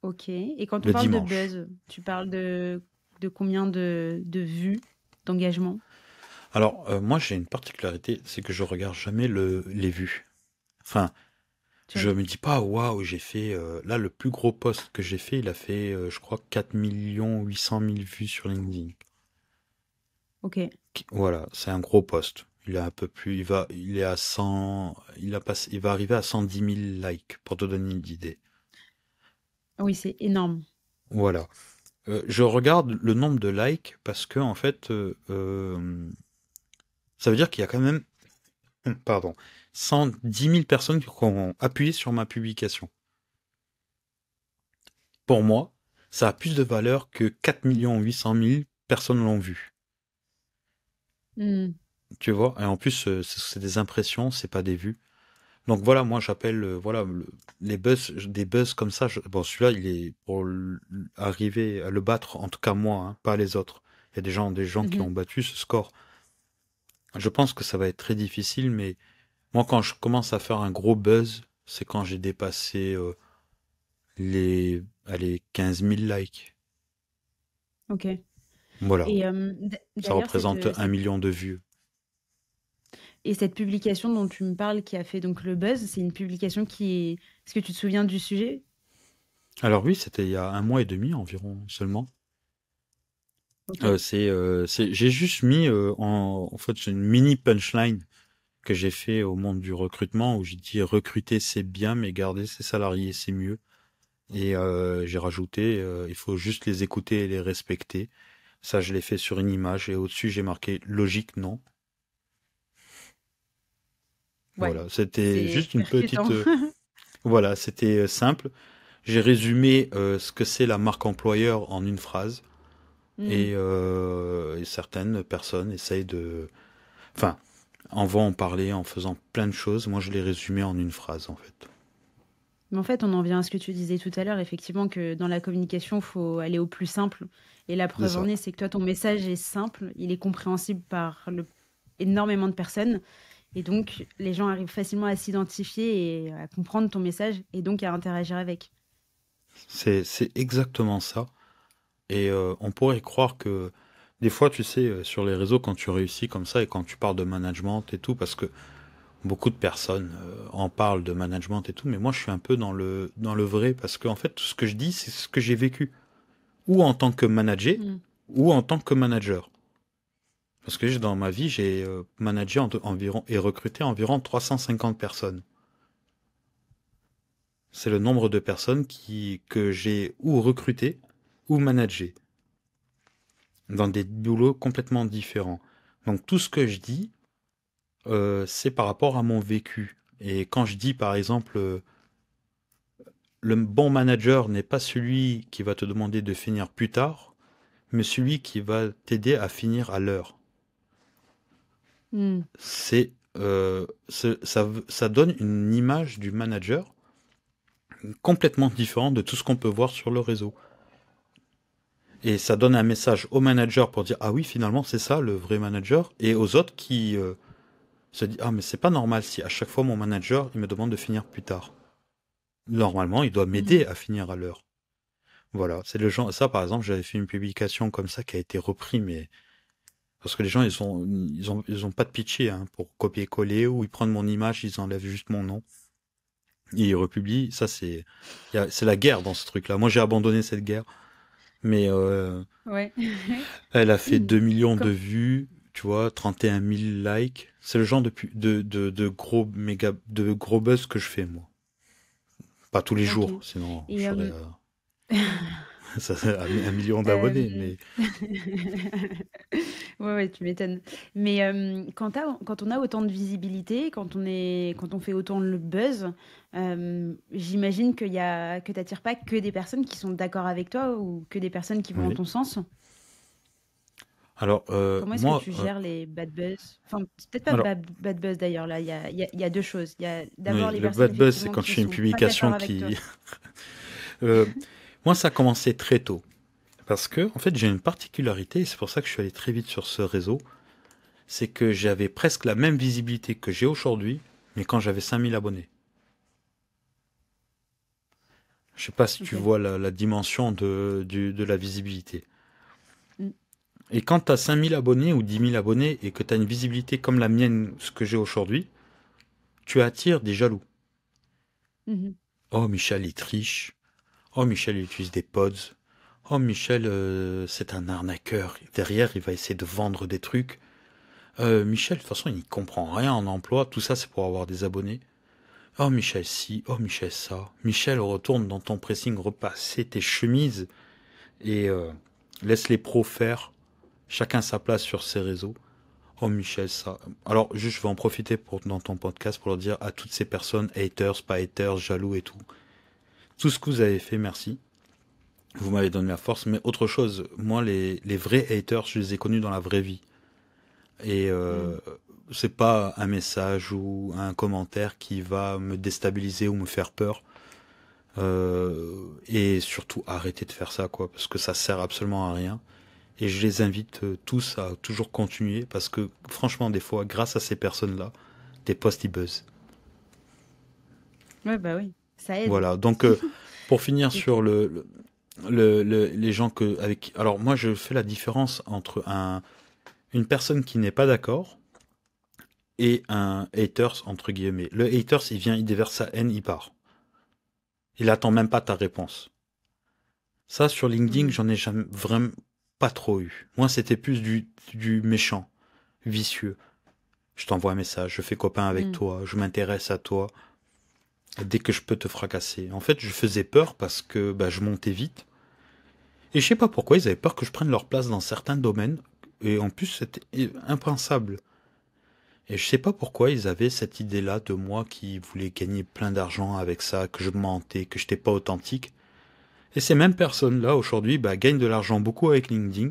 Ok. Et quand on le parle de dimanche. buzz, tu parles de combien de vues, d'engagement? Alors, moi j'ai une particularité, c'est que je regarde jamais les vues. Enfin, je Tu- me dis pas, waouh, j'ai fait, là le plus gros post que j'ai fait, il a fait, je crois, 4 800 000 vues sur LinkedIn. Ok. Voilà, c'est un gros poste. Il est un peu plus, il est à 100, il va arriver à 110 000 likes, pour te donner une idée. Oui, c'est énorme. Voilà. Je regarde le nombre de likes parce que, en fait, ça veut dire qu'il y a quand même, pardon, 110 000 personnes qui ont appuyé sur ma publication. Pour moi, ça a plus de valeur que 4 800 000 personnes l'ont vu. Hmm. Tu vois? Et en plus, c'est des impressions, c'est pas des vues. Donc voilà, moi j'appelle voilà les buzz, des buzz comme ça. Bon, celui-là, il est pour arriver à le battre, en tout cas moi, hein, pas les autres. Il y a des gens qui ont Mhm. battu ce score. Je pense que ça va être très difficile, mais moi quand je commence à faire un gros buzz, c'est quand j'ai dépassé allez, 15 000 likes. Ok. Voilà, Et ça d'ailleurs, représente 1 million de vues. cette publication dont tu me parles qui a fait donc le buzz, c'est une publication qui est... Est-ce que tu te souviens du sujet? Alors oui, c'était il y a un mois et demi environ seulement. Ok. J'ai juste mis en fait c'est une mini punchline que j'ai fait au monde du recrutement où j'ai dit recruter c'est bien mais garder ses salariés c'est mieux. Et j'ai rajouté il faut juste les écouter et les respecter. Ça je l'ai fait sur une image et au-dessus j'ai marqué logique non. Ouais, Voilà, c'était c'est juste une petite percutant. voilà, c'était simple. J'ai résumé ce que c'est la marque employeur en une phrase Hmm. et certaines personnes essayent enfin en vont en parler en faisant plein de choses. Moi je l'ai résumé en une phrase en fait. Mais en fait, on en vient à ce que tu disais tout à l'heure, effectivement, que dans la communication, il faut aller au plus simple. Et la C'est preuve en ça. est, c'est que toi, ton message est simple, il est compréhensible par énormément de personnes. Et donc, les gens arrivent facilement à s'identifier et à comprendre ton message et donc à interagir avec. C'est exactement ça. Et on pourrait croire que Des fois, tu sais, sur les réseaux, quand tu réussis comme ça et quand tu parles de management et tout, parce que beaucoup de personnes en parlent de management et tout, mais moi, je suis un peu dans le vrai, parce que en fait, tout ce que je dis, c'est ce que j'ai vécu, ou en tant que manager, Mm. ou en tant que manager. Parce que dans ma vie, j'ai managé environ et recruté environ 350 personnes. C'est le nombre de personnes que j'ai ou recruté ou managé dans des boulots complètement différents. Donc tout ce que je dis, c'est par rapport à mon vécu. Et quand je dis par exemple, le bon manager n'est pas celui qui va te demander de finir plus tard, mais celui qui va t'aider à finir à l'heure. Mm. Ça donne une image du manager complètement différente de tout ce qu'on peut voir sur le réseau. Et ça donne un message au manager pour dire ah oui finalement c'est ça le vrai manager, et aux autres qui se disent ah mais c'est pas normal si à chaque fois mon manager il me demande de finir plus tard. Normalement il doit m'aider Mm. à finir à l'heure. Voilà, c'est le genre ça par exemple j'avais fait une publication comme ça qui a été repris, mais parce que les gens ils ont pas de pitié hein, pour copier-coller, ou ils prennent mon image, ils enlèvent juste mon nom et ils republient. Ça c'est la guerre dans ce truc-là. Moi j'ai abandonné cette guerre, mais Ouais. elle a fait 2 millions de Quand- vues, tu vois, 31 000 likes. C'est le genre de gros de gros buzz que je fais, moi. Pas tous les Ok. jours, sinon Et j'aurais ça serait un million d'abonnés, euh, mais ouais, ouais, tu m'étonnes. Mais quand on a autant de visibilité, quand on fait autant le buzz, j'imagine que t'attires pas que des personnes qui sont d'accord avec toi ou que des personnes qui vont en oui. ton sens. Alors, Comment est-ce que moi, tu gères les bad buzz? Enfin, c'est peut-être pas alors, bad buzz d'ailleurs, là, il y a deux choses. Il y a d'abord oui, les le personnes bad buzz, c'est effectivement quand je qui fais une sont pas d'accord publication avec toi. qui, euh, moi, ça a commencé très tôt. Parce que, en fait, j'ai une particularité, et c'est pour ça que je suis allé très vite sur ce réseau, c'est que j'avais presque la même visibilité que j'ai aujourd'hui, mais quand j'avais 5 000 abonnés. Je sais pas si tu Ok. vois la dimension de la visibilité. Mm. Et quand tu as 5 000 abonnés ou 10 000 abonnés et que tu as une visibilité comme la mienne, ce que j'ai aujourd'hui, tu attires des jaloux. Mhm. Oh, Michel, il triche. Oh, Michel, il utilise des pods. Oh, Michel, c'est un arnaqueur. Derrière, il va essayer de vendre des trucs. Michel, de toute façon, il n'y comprend rien en emploi. Tout ça, c'est pour avoir des abonnés. Oh, Michel, si. Oh, Michel, ça. Michel, retourne dans ton pressing, repasser tes chemises et laisse les pros faire. Chacun sa place sur ses réseaux. Oh Michel, ça. Alors, juste, je vais en profiter dans ton podcast pour leur dire à toutes ces personnes, haters, pas haters, jaloux et tout. Tout ce que vous avez fait, merci. Vous m'avez donné la force. Mais autre chose, moi, les vrais haters, je les ai connus dans la vraie vie. Et Mm. c'est pas un message ou un commentaire qui va me déstabiliser ou me faire peur. Et surtout, arrêtez de faire ça, quoi, parce que ça sert absolument à rien. Et je les invite tous à toujours continuer parce que franchement, des fois, grâce à ces personnes-là, tes posts ils buzzent. Ouais, bah oui, ça aide. Voilà. Donc, pour finir Ok. sur les gens alors moi, je fais la différence entre une personne qui n'est pas d'accord et un haters entre guillemets. Le haters, il vient, il déverse sa haine, il part. Il attend même pas ta réponse. Ça, sur LinkedIn, Mm. j'en ai jamais vraiment pas trop eu. Moi, c'était plus du méchant, vicieux. Je t'envoie un message, je fais copain avec Mm. toi, je m'intéresse à toi, dès que je peux te fracasser. En fait, je faisais peur parce que bah, je montais vite. Et je sais pas pourquoi, ils avaient peur que je prenne leur place dans certains domaines. Et en plus, c'était impensable. Et je sais pas pourquoi ils avaient cette idée-là de moi qui voulait gagner plein d'argent avec ça, que je mentais, que je n'étais pas authentique. Et ces mêmes personnes-là, aujourd'hui, bah, gagnent de l'argent beaucoup avec LinkedIn.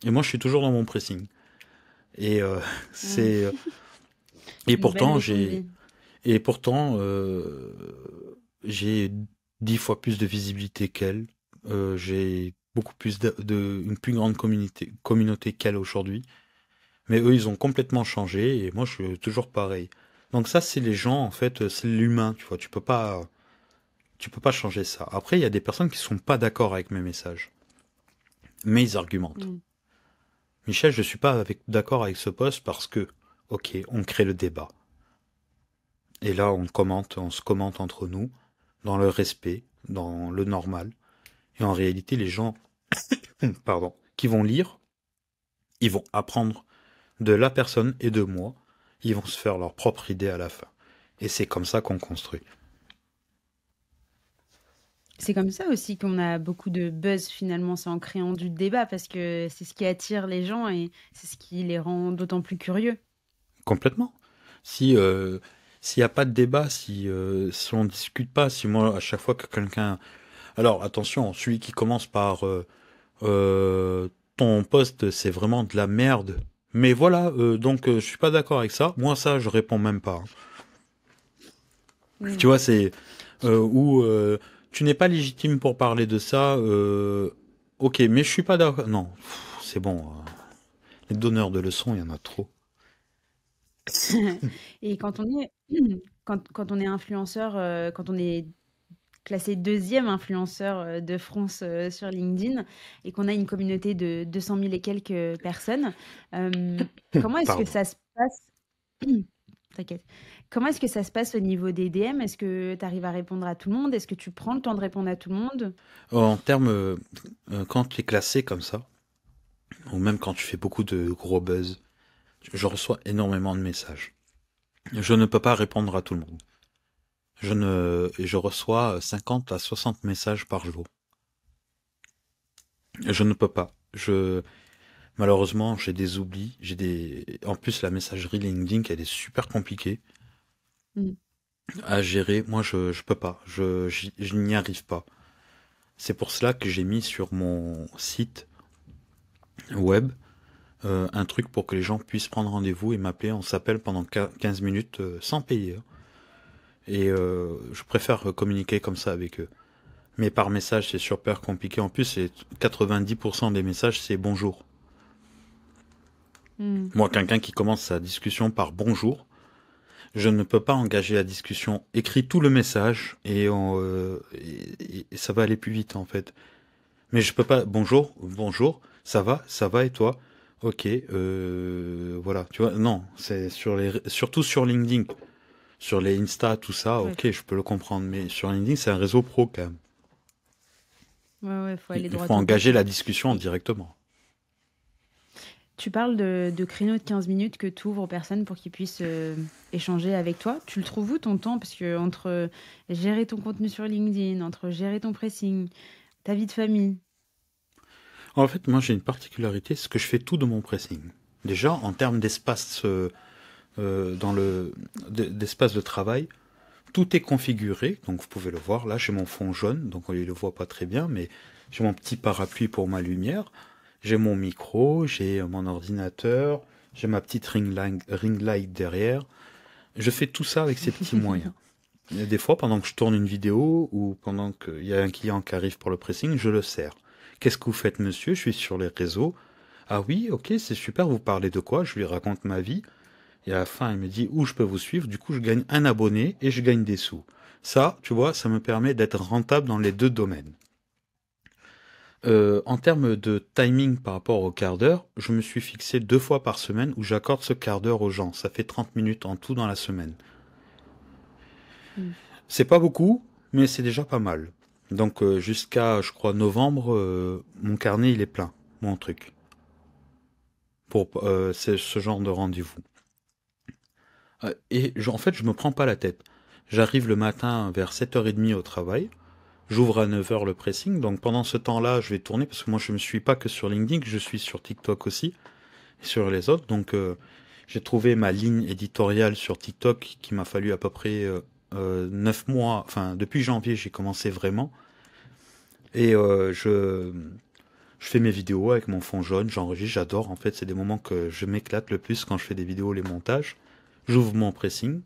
Et moi, je suis toujours dans mon pressing. Et Mm. c'est et Une belle pourtant leçon de j'ai vie. et pourtant j'ai 10 fois plus de visibilité qu'elle. J'ai beaucoup plus une plus grande communauté qu'elle aujourd'hui. Mais eux, ils ont complètement changé et moi, je suis toujours pareil. Donc ça, c'est les gens, en fait, c'est l'humain, tu vois. Tu peux pas changer ça. Après, il y a des personnes qui sont pas d'accord avec mes messages, mais ils argumentent. Mm. Michel, je suis pas d'accord avec ce post parce que, ok, on crée le débat. Et là, on se commente entre nous, dans le respect, dans le normal. Et en réalité, les gens, pardon, qui vont lire, ils vont apprendre de la personne et de moi. Ils vont se faire leur propre idée à la fin. Et c'est comme ça qu'on construit. C'est comme ça aussi qu'on a beaucoup de buzz finalement, c'est en créant du débat parce que c'est ce qui attire les gens et c'est ce qui les rend d'autant plus curieux. Complètement. Si s'il n'y a pas de débat, si on discute pas, si moi à chaque fois que quelqu'un, alors attention, celui qui commence par ton poste c'est vraiment de la merde. Mais voilà, je suis pas d'accord avec ça. Moi ça je réponds même pas, hein. Mm. Tu vois, c'est où tu n'es pas légitime pour parler de ça. Ok, mais je suis pas d'accord. Non, c'est bon. Les donneurs de leçons, il y en a trop. Et quand on est, quand on est influenceur, quand on est classé deuxième influenceur de France sur LinkedIn et qu'on a une communauté de 200 000 et quelques personnes, euh, comment est-ce que Pardon. ça se passe? T'inquiète. Comment est-ce que ça se passe au niveau des DM? Est-ce que tu arrives à répondre à tout le monde? Est-ce que tu prends le temps de répondre à tout le monde? En termes, quand tu es classé comme ça, ou même quand tu fais beaucoup de gros buzz, je reçois énormément de messages. Je ne peux pas répondre à tout le monde. Je reçois 50 à 60 messages par jour. Je ne peux pas. Malheureusement, j'ai des oublis, en plus, la messagerie LinkedIn, elle est super compliquée Mm. à gérer. Moi, je peux pas. Je n'y arrive pas. C'est pour cela que j'ai mis sur mon site web un truc pour que les gens puissent prendre rendez-vous et m'appeler. On s'appelle pendant 15 minutes sans payer, hein. Et je préfère communiquer comme ça avec eux. Mais par message, c'est super compliqué. En plus, 90% des messages, c'est bonjour. Mm. Moi, quelqu'un qui commence sa discussion par bonjour, je ne peux pas engager la discussion. Écris tout le message et ça va aller plus vite en fait. Mais je peux pas. Bonjour, bonjour, ça va et toi? Ok, voilà, tu vois. Non, c'est surtout sur LinkedIn, sur les Insta, tout ça. Ouais, Ok, je peux le comprendre, mais sur LinkedIn, c'est un réseau pro quand même. ouais, ouais, faut aller Il droit faut au but, engager quoi. la discussion Et directement. tu parles de créneaux de 15 minutes que tu ouvres aux personnes pour qu'ils puissent échanger avec toi. Tu le trouves où ton temps? Parce que entre gérer ton contenu sur LinkedIn, entre gérer ton pressing, ta vie de famille. En fait, moi, j'ai une particularité, c'est que je fais tout de mon pressing. Déjà, en termes d'espace d'espace de travail, tout est configuré, donc vous pouvez le voir. Là, j'ai mon fond jaune, donc on ne le voit pas très bien, mais j'ai mon petit parapluie pour ma lumière. J'ai mon micro, j'ai mon ordinateur, j'ai ma petite ring light derrière. Je fais tout ça avec ces petits moyens. Et des fois, pendant que je tourne une vidéo ou pendant qu'il y a un client qui arrive pour le pressing, je le sers. Qu'est-ce que vous faites, monsieur? Je suis sur les réseaux. Ah oui, ok, c'est super, vous parlez de quoi? Je lui raconte ma vie. Et à la fin, il me dit où je peux vous suivre. Du coup, je gagne un abonné et je gagne des sous. Ça, tu vois, ça me permet d'être rentable dans les deux domaines. En termes de timing par rapport au quart d'heure, je me suis fixé 2 fois par semaine où j'accorde ce quart d'heure aux gens. Ça fait 30 minutes en tout dans la semaine. Mm. C'est pas beaucoup, mais c'est déjà pas mal. Donc jusqu'à, je crois, novembre, mon carnet il est plein, mon truc, pour ce genre de rendez-vous. En fait, je me prends pas la tête. J'arrive le matin vers 7h30 au travail. J'ouvre à 9h le pressing. Donc pendant ce temps-là, je vais tourner parce que moi je ne me suis pas que sur LinkedIn, je suis sur TikTok aussi et sur les autres. Donc j'ai trouvé ma ligne éditoriale sur TikTok qui m'a fallu à peu près 9 mois. Enfin, depuis janvier, j'ai commencé vraiment. Et je fais mes vidéos avec mon fond jaune, j'enregistre, j'adore. En fait, c'est des moments que je m'éclate le plus quand je fais des vidéos, les montages. J'ouvre mon pressing.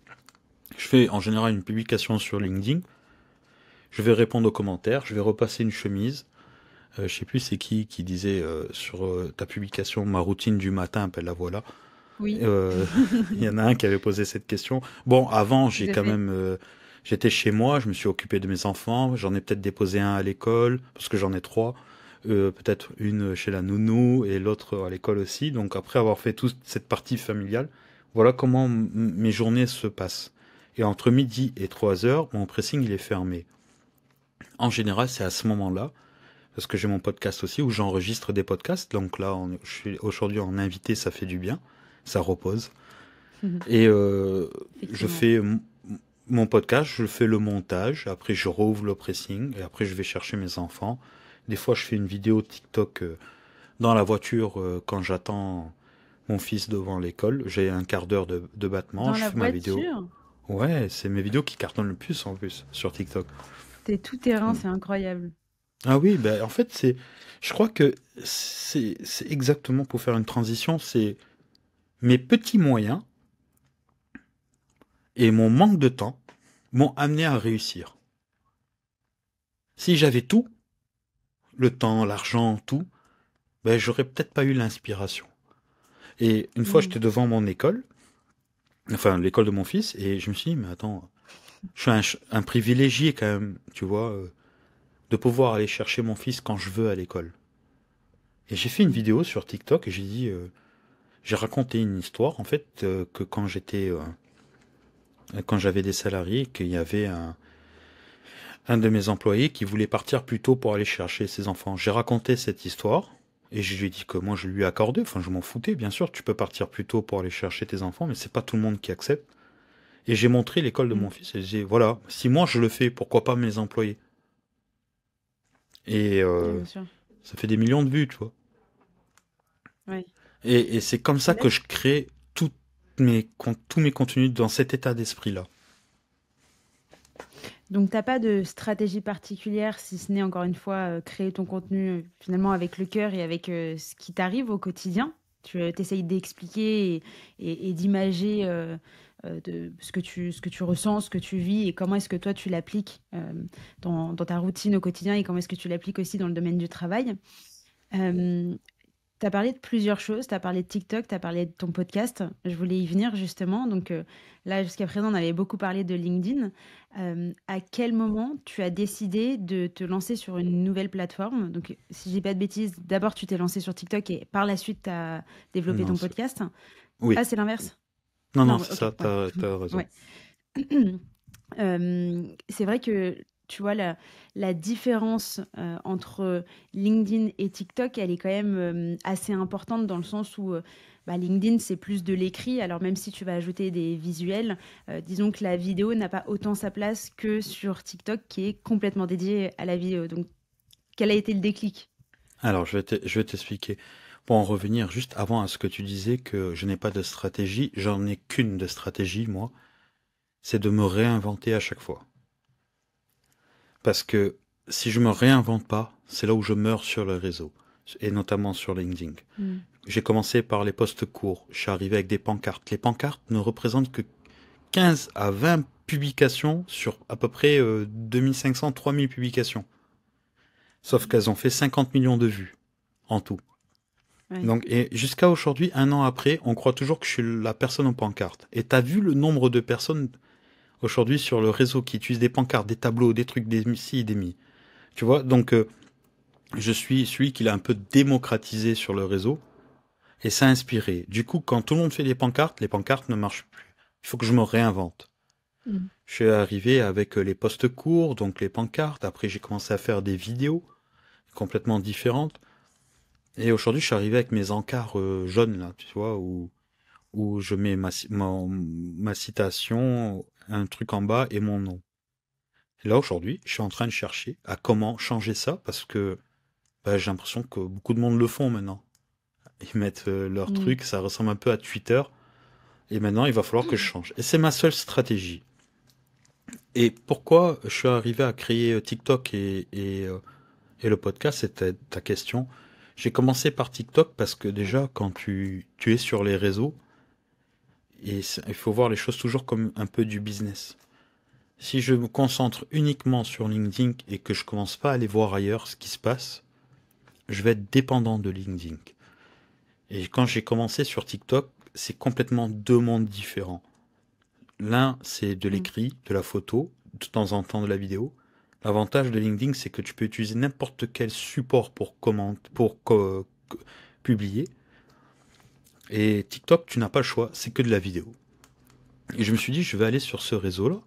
Je fais en général une publication sur LinkedIn. Je vais répondre aux commentaires. Je vais repasser une chemise. Je sais plus c'est qui disait sur ta publication ma routine du matin, appelle la voilà. Oui, Il y en a un qui avait posé cette question. Bon, avant tout j'ai à quand fait. même j'étais chez moi, je me suis occupé de mes enfants. J'en ai peut-être déposé un à l'école parce que j'en ai 3. peut-être une chez la nounou et l'autre à l'école aussi. Donc après avoir fait toute cette partie familiale, voilà comment mes journées se passent. Et entre midi et 3 heures, mon pressing il est fermé. En général, c'est à ce moment-là, parce que j'ai mon podcast aussi où j'enregistre des podcasts. Donc là, je suis aujourd'hui en invité, ça fait du bien, ça repose. Et je Effectivement. fais mon podcast, je fais le montage, après je rouvre le pressing, et après je vais chercher mes enfants. Des fois, je fais une vidéo TikTok dans la voiture quand j'attends mon fils devant l'école. J'ai un quart d'heure de battement, Dans je la fais ma vidéo. voiture, Ouais, c'est mes vidéos qui cartonnent le plus en plus sur TikTok. t'es tout terrain, Mm. c'est incroyable. Ah oui, ben en fait, je crois que c'est exactement pour faire une transition, c'est mes petits moyens et mon manque de temps m'ont amené à réussir. Si j'avais tout, le temps, l'argent, tout, ben j'aurais peut-être pas eu l'inspiration. Et une fois, Mm. j'étais devant mon école, enfin l'école de mon fils, et je me suis dit, mais attends, je suis un privilégié quand même, tu vois, de pouvoir aller chercher mon fils quand je veux à l'école. Et j'ai fait une Mm. vidéo sur TikTok et j'ai dit, j'ai raconté une histoire en fait que quand j'avais des salariés, qu'il y avait un de mes employés qui voulait partir plus tôt pour aller chercher ses enfants. J'ai raconté cette histoire et je lui ai dit que moi je lui ai accordé, enfin je m'en foutais, bien sûr, tu peux partir plus tôt pour aller chercher tes enfants, mais c'est pas tout le monde qui accepte. Et j'ai montré l'école de Mm. mon fils et j'ai dit, voilà, si moi je le fais, pourquoi pas mes employés? Et Ouais, bien sûr. ça fait des millions de vues, tu vois. Ouais. Et c'est comme ça Et là, que je crée tous mes contenus dans cet état d'esprit-là. donc t'as pas de stratégie particulière, si ce n'est encore une fois créer ton contenu finalement avec le cœur et avec ce qui t'arrive au quotidien. Tu essayes d'expliquer et d'imager de ce que tu ressens, ce que tu vis et comment est-ce que toi tu l'appliques dans ta routine au quotidien et comment est-ce que tu l'appliques aussi dans le domaine du travail. Euh, Tu as parlé de plusieurs choses, tu as parlé de TikTok, tu as parlé de ton podcast. Je voulais y venir justement. Donc là, jusqu'à présent, on avait beaucoup parlé de LinkedIn. À quel moment tu as décidé de te lancer sur une nouvelle plateforme? Donc, si je dis pas de bêtises, d'abord tu t'es lancé sur TikTok et par la suite tu as développé Non, ton podcast. Ah, oui. c'est l'inverse? Non, non, Non, c'est ok, ça, ouais. t'as raison. Ouais. C'est vrai que tu vois la différence entre LinkedIn et TikTok, elle est quand même assez importante dans le sens où bah, LinkedIn, c'est plus de l'écrit. Alors même si tu vas ajouter des visuels, disons que la vidéo n'a pas autant sa place que sur TikTok qui est complètement dédié à la vidéo. Donc, quel a été le déclic? Alors, je vais t'expliquer. Pour en revenir juste avant à ce que tu disais que je n'ai pas de stratégie, j'en ai qu'une de stratégie, moi, c'est de me réinventer à chaque fois. Parce que si je me réinvente pas, c'est là où je meurs sur le réseau, et notamment sur LinkedIn. Mm. J'ai commencé par les posts courts, je suis arrivé avec des pancartes. Les pancartes ne représentent que 15 à 20 publications sur à peu près 2500, 3000 publications. Sauf qu'elles ont fait 50 millions de vues en tout. Ouais. Donc, et jusqu'à aujourd'hui, un an après, on croit toujours que je suis la personne aux pancartes. Et t'as vu le nombre de personnes aujourd'hui sur le réseau qui utilisent des pancartes, des tableaux, des trucs, des ci et des mi. Tu vois, donc je suis celui qui l'a un peu démocratisé sur le réseau et ça a inspiré. Du coup, quand tout le monde fait des pancartes, les pancartes ne marchent plus. Il faut que je me réinvente. Mm. Je suis arrivé avec les posts courts, donc les pancartes. Après, j'ai commencé à faire des vidéos complètement différentes. Et aujourd'hui, je suis arrivé avec mes encarts jaunes, là, tu vois, où je mets ma citation, un truc en bas et mon nom. Et là, aujourd'hui, je suis en train de chercher à comment changer ça parce que bah, j'ai l'impression que beaucoup de monde le font maintenant. Ils mettent leur Mm. truc, ça ressemble un peu à Twitter. Et maintenant, il va falloir que je change. Et c'est ma seule stratégie. Et pourquoi je suis arrivé à créer TikTok et le podcast, c'était ta question. J'ai commencé par TikTok parce que déjà, quand tu es sur les réseaux, il faut voir les choses toujours comme un peu du business. Si je me concentre uniquement sur LinkedIn et que je commence pas à aller voir ailleurs ce qui se passe, je vais être dépendant de LinkedIn. Et quand j'ai commencé sur TikTok, c'est complètement deux mondes différents. L'un, c'est de Mm. l'écrit, de la photo, de temps en temps de la vidéo. L'avantage de LinkedIn, c'est que tu peux utiliser n'importe quel support pour publier. Et TikTok, tu n'as pas le choix, c'est que de la vidéo. Et je me suis dit, je vais aller sur ce réseau-là.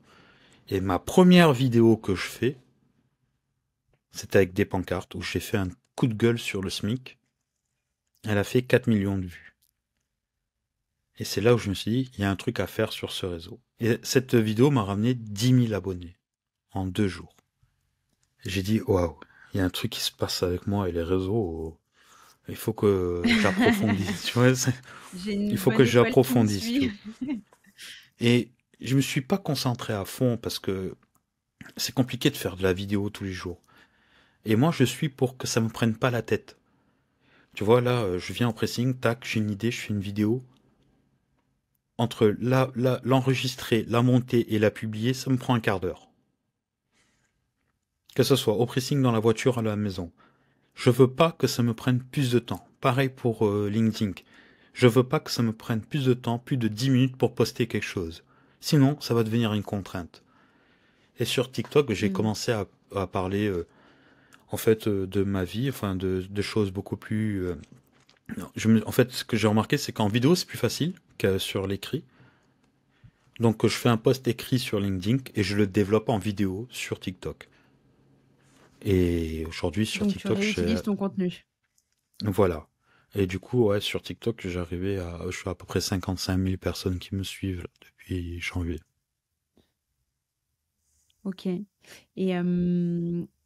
Et ma première vidéo que je fais, c'était avec des pancartes où j'ai fait un coup de gueule sur le SMIC. Elle a fait 4 millions de vues. Et c'est là où je me suis dit, il y a un truc à faire sur ce réseau. Et cette vidéo m'a ramené 10 000 abonnés en 2 jours. Et j'ai dit, waouh, il y a un truc qui se passe avec moi et les réseaux. Il faut que j'approfondisse. Tu vois, J'ai il une faut bonne que étoile qui me j'approfondisse. Tu suit. vois. Et je me suis pas concentré à fond parce que c'est compliqué de faire de la vidéo tous les jours. Et moi, je suis pour que ça me prenne pas la tête. Tu vois, là, je viens en pressing, tac, j'ai une idée, je fais une vidéo. Entre l'enregistrer, la monter et la publier, ça me prend un quart d'heure. Que ce soit au pressing, dans la voiture, à la maison. Je veux pas que ça me prenne plus de temps. Pareil pour LinkedIn. Je veux pas que ça me prenne plus de temps, plus de 10 minutes pour poster quelque chose. Sinon, ça va devenir une contrainte. Et sur TikTok, j'ai Mm. commencé à parler en fait de ma vie, enfin de choses beaucoup plus. Non, en fait, ce que j'ai remarqué, c'est qu'en vidéo, c'est plus facile que sur l'écrit. Donc, je fais un post écrit sur LinkedIn et je le développe en vidéo sur TikTok. Et aujourd'hui, sur Donc tu TikTok, réutilises ton contenu. voilà. Et du coup, ouais, sur TikTok, je suis à peu près 55 000 personnes qui me suivent là, depuis janvier. Ok. Et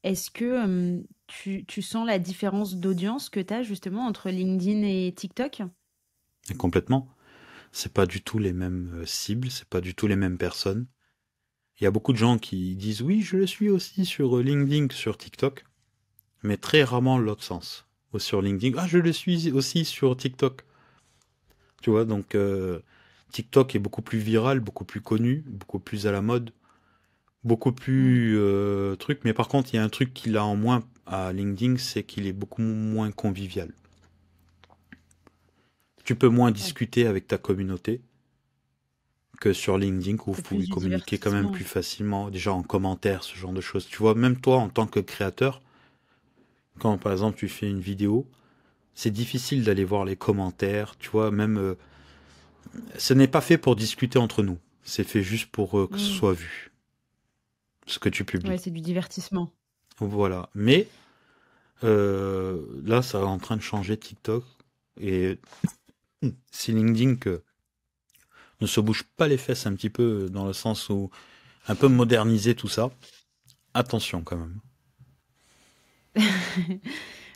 est-ce que tu sens la différence d'audience que tu as justement entre LinkedIn et TikTok? Et complètement. C'est pas du tout les mêmes cibles, c'est pas du tout les mêmes personnes. Il y a beaucoup de gens qui disent oui, je le suis aussi sur LinkedIn, sur TikTok, mais très rarement l'autre sens. Ou sur LinkedIn, ah, je le suis aussi sur TikTok. Tu vois, donc TikTok est beaucoup plus viral, beaucoup plus connu, beaucoup plus à la mode, beaucoup Mm. plus truc. Mais par contre, il y a un truc qu'il a en moins à LinkedIn, c'est qu'il est beaucoup moins convivial. Tu peux moins Ouais, discuter avec ta communauté que sur LinkedIn où vous c'est plus pouvez du communiquer quand même divertissement. plus facilement, déjà en commentaire, ce genre de choses. Tu vois, même toi, en tant que créateur, quand par exemple tu fais une vidéo, c'est difficile d'aller voir les commentaires, tu vois, même ce n'est pas fait pour discuter entre nous. C'est fait juste pour que ce Mm. soit vu, ce que tu Ouais, publies. c'est du divertissement. Voilà. Mais là, ça est en train de changer TikTok. Et si LinkedIn ne se bouge pas les fesses un petit peu dans le sens où un peu moderniser tout ça, attention quand même.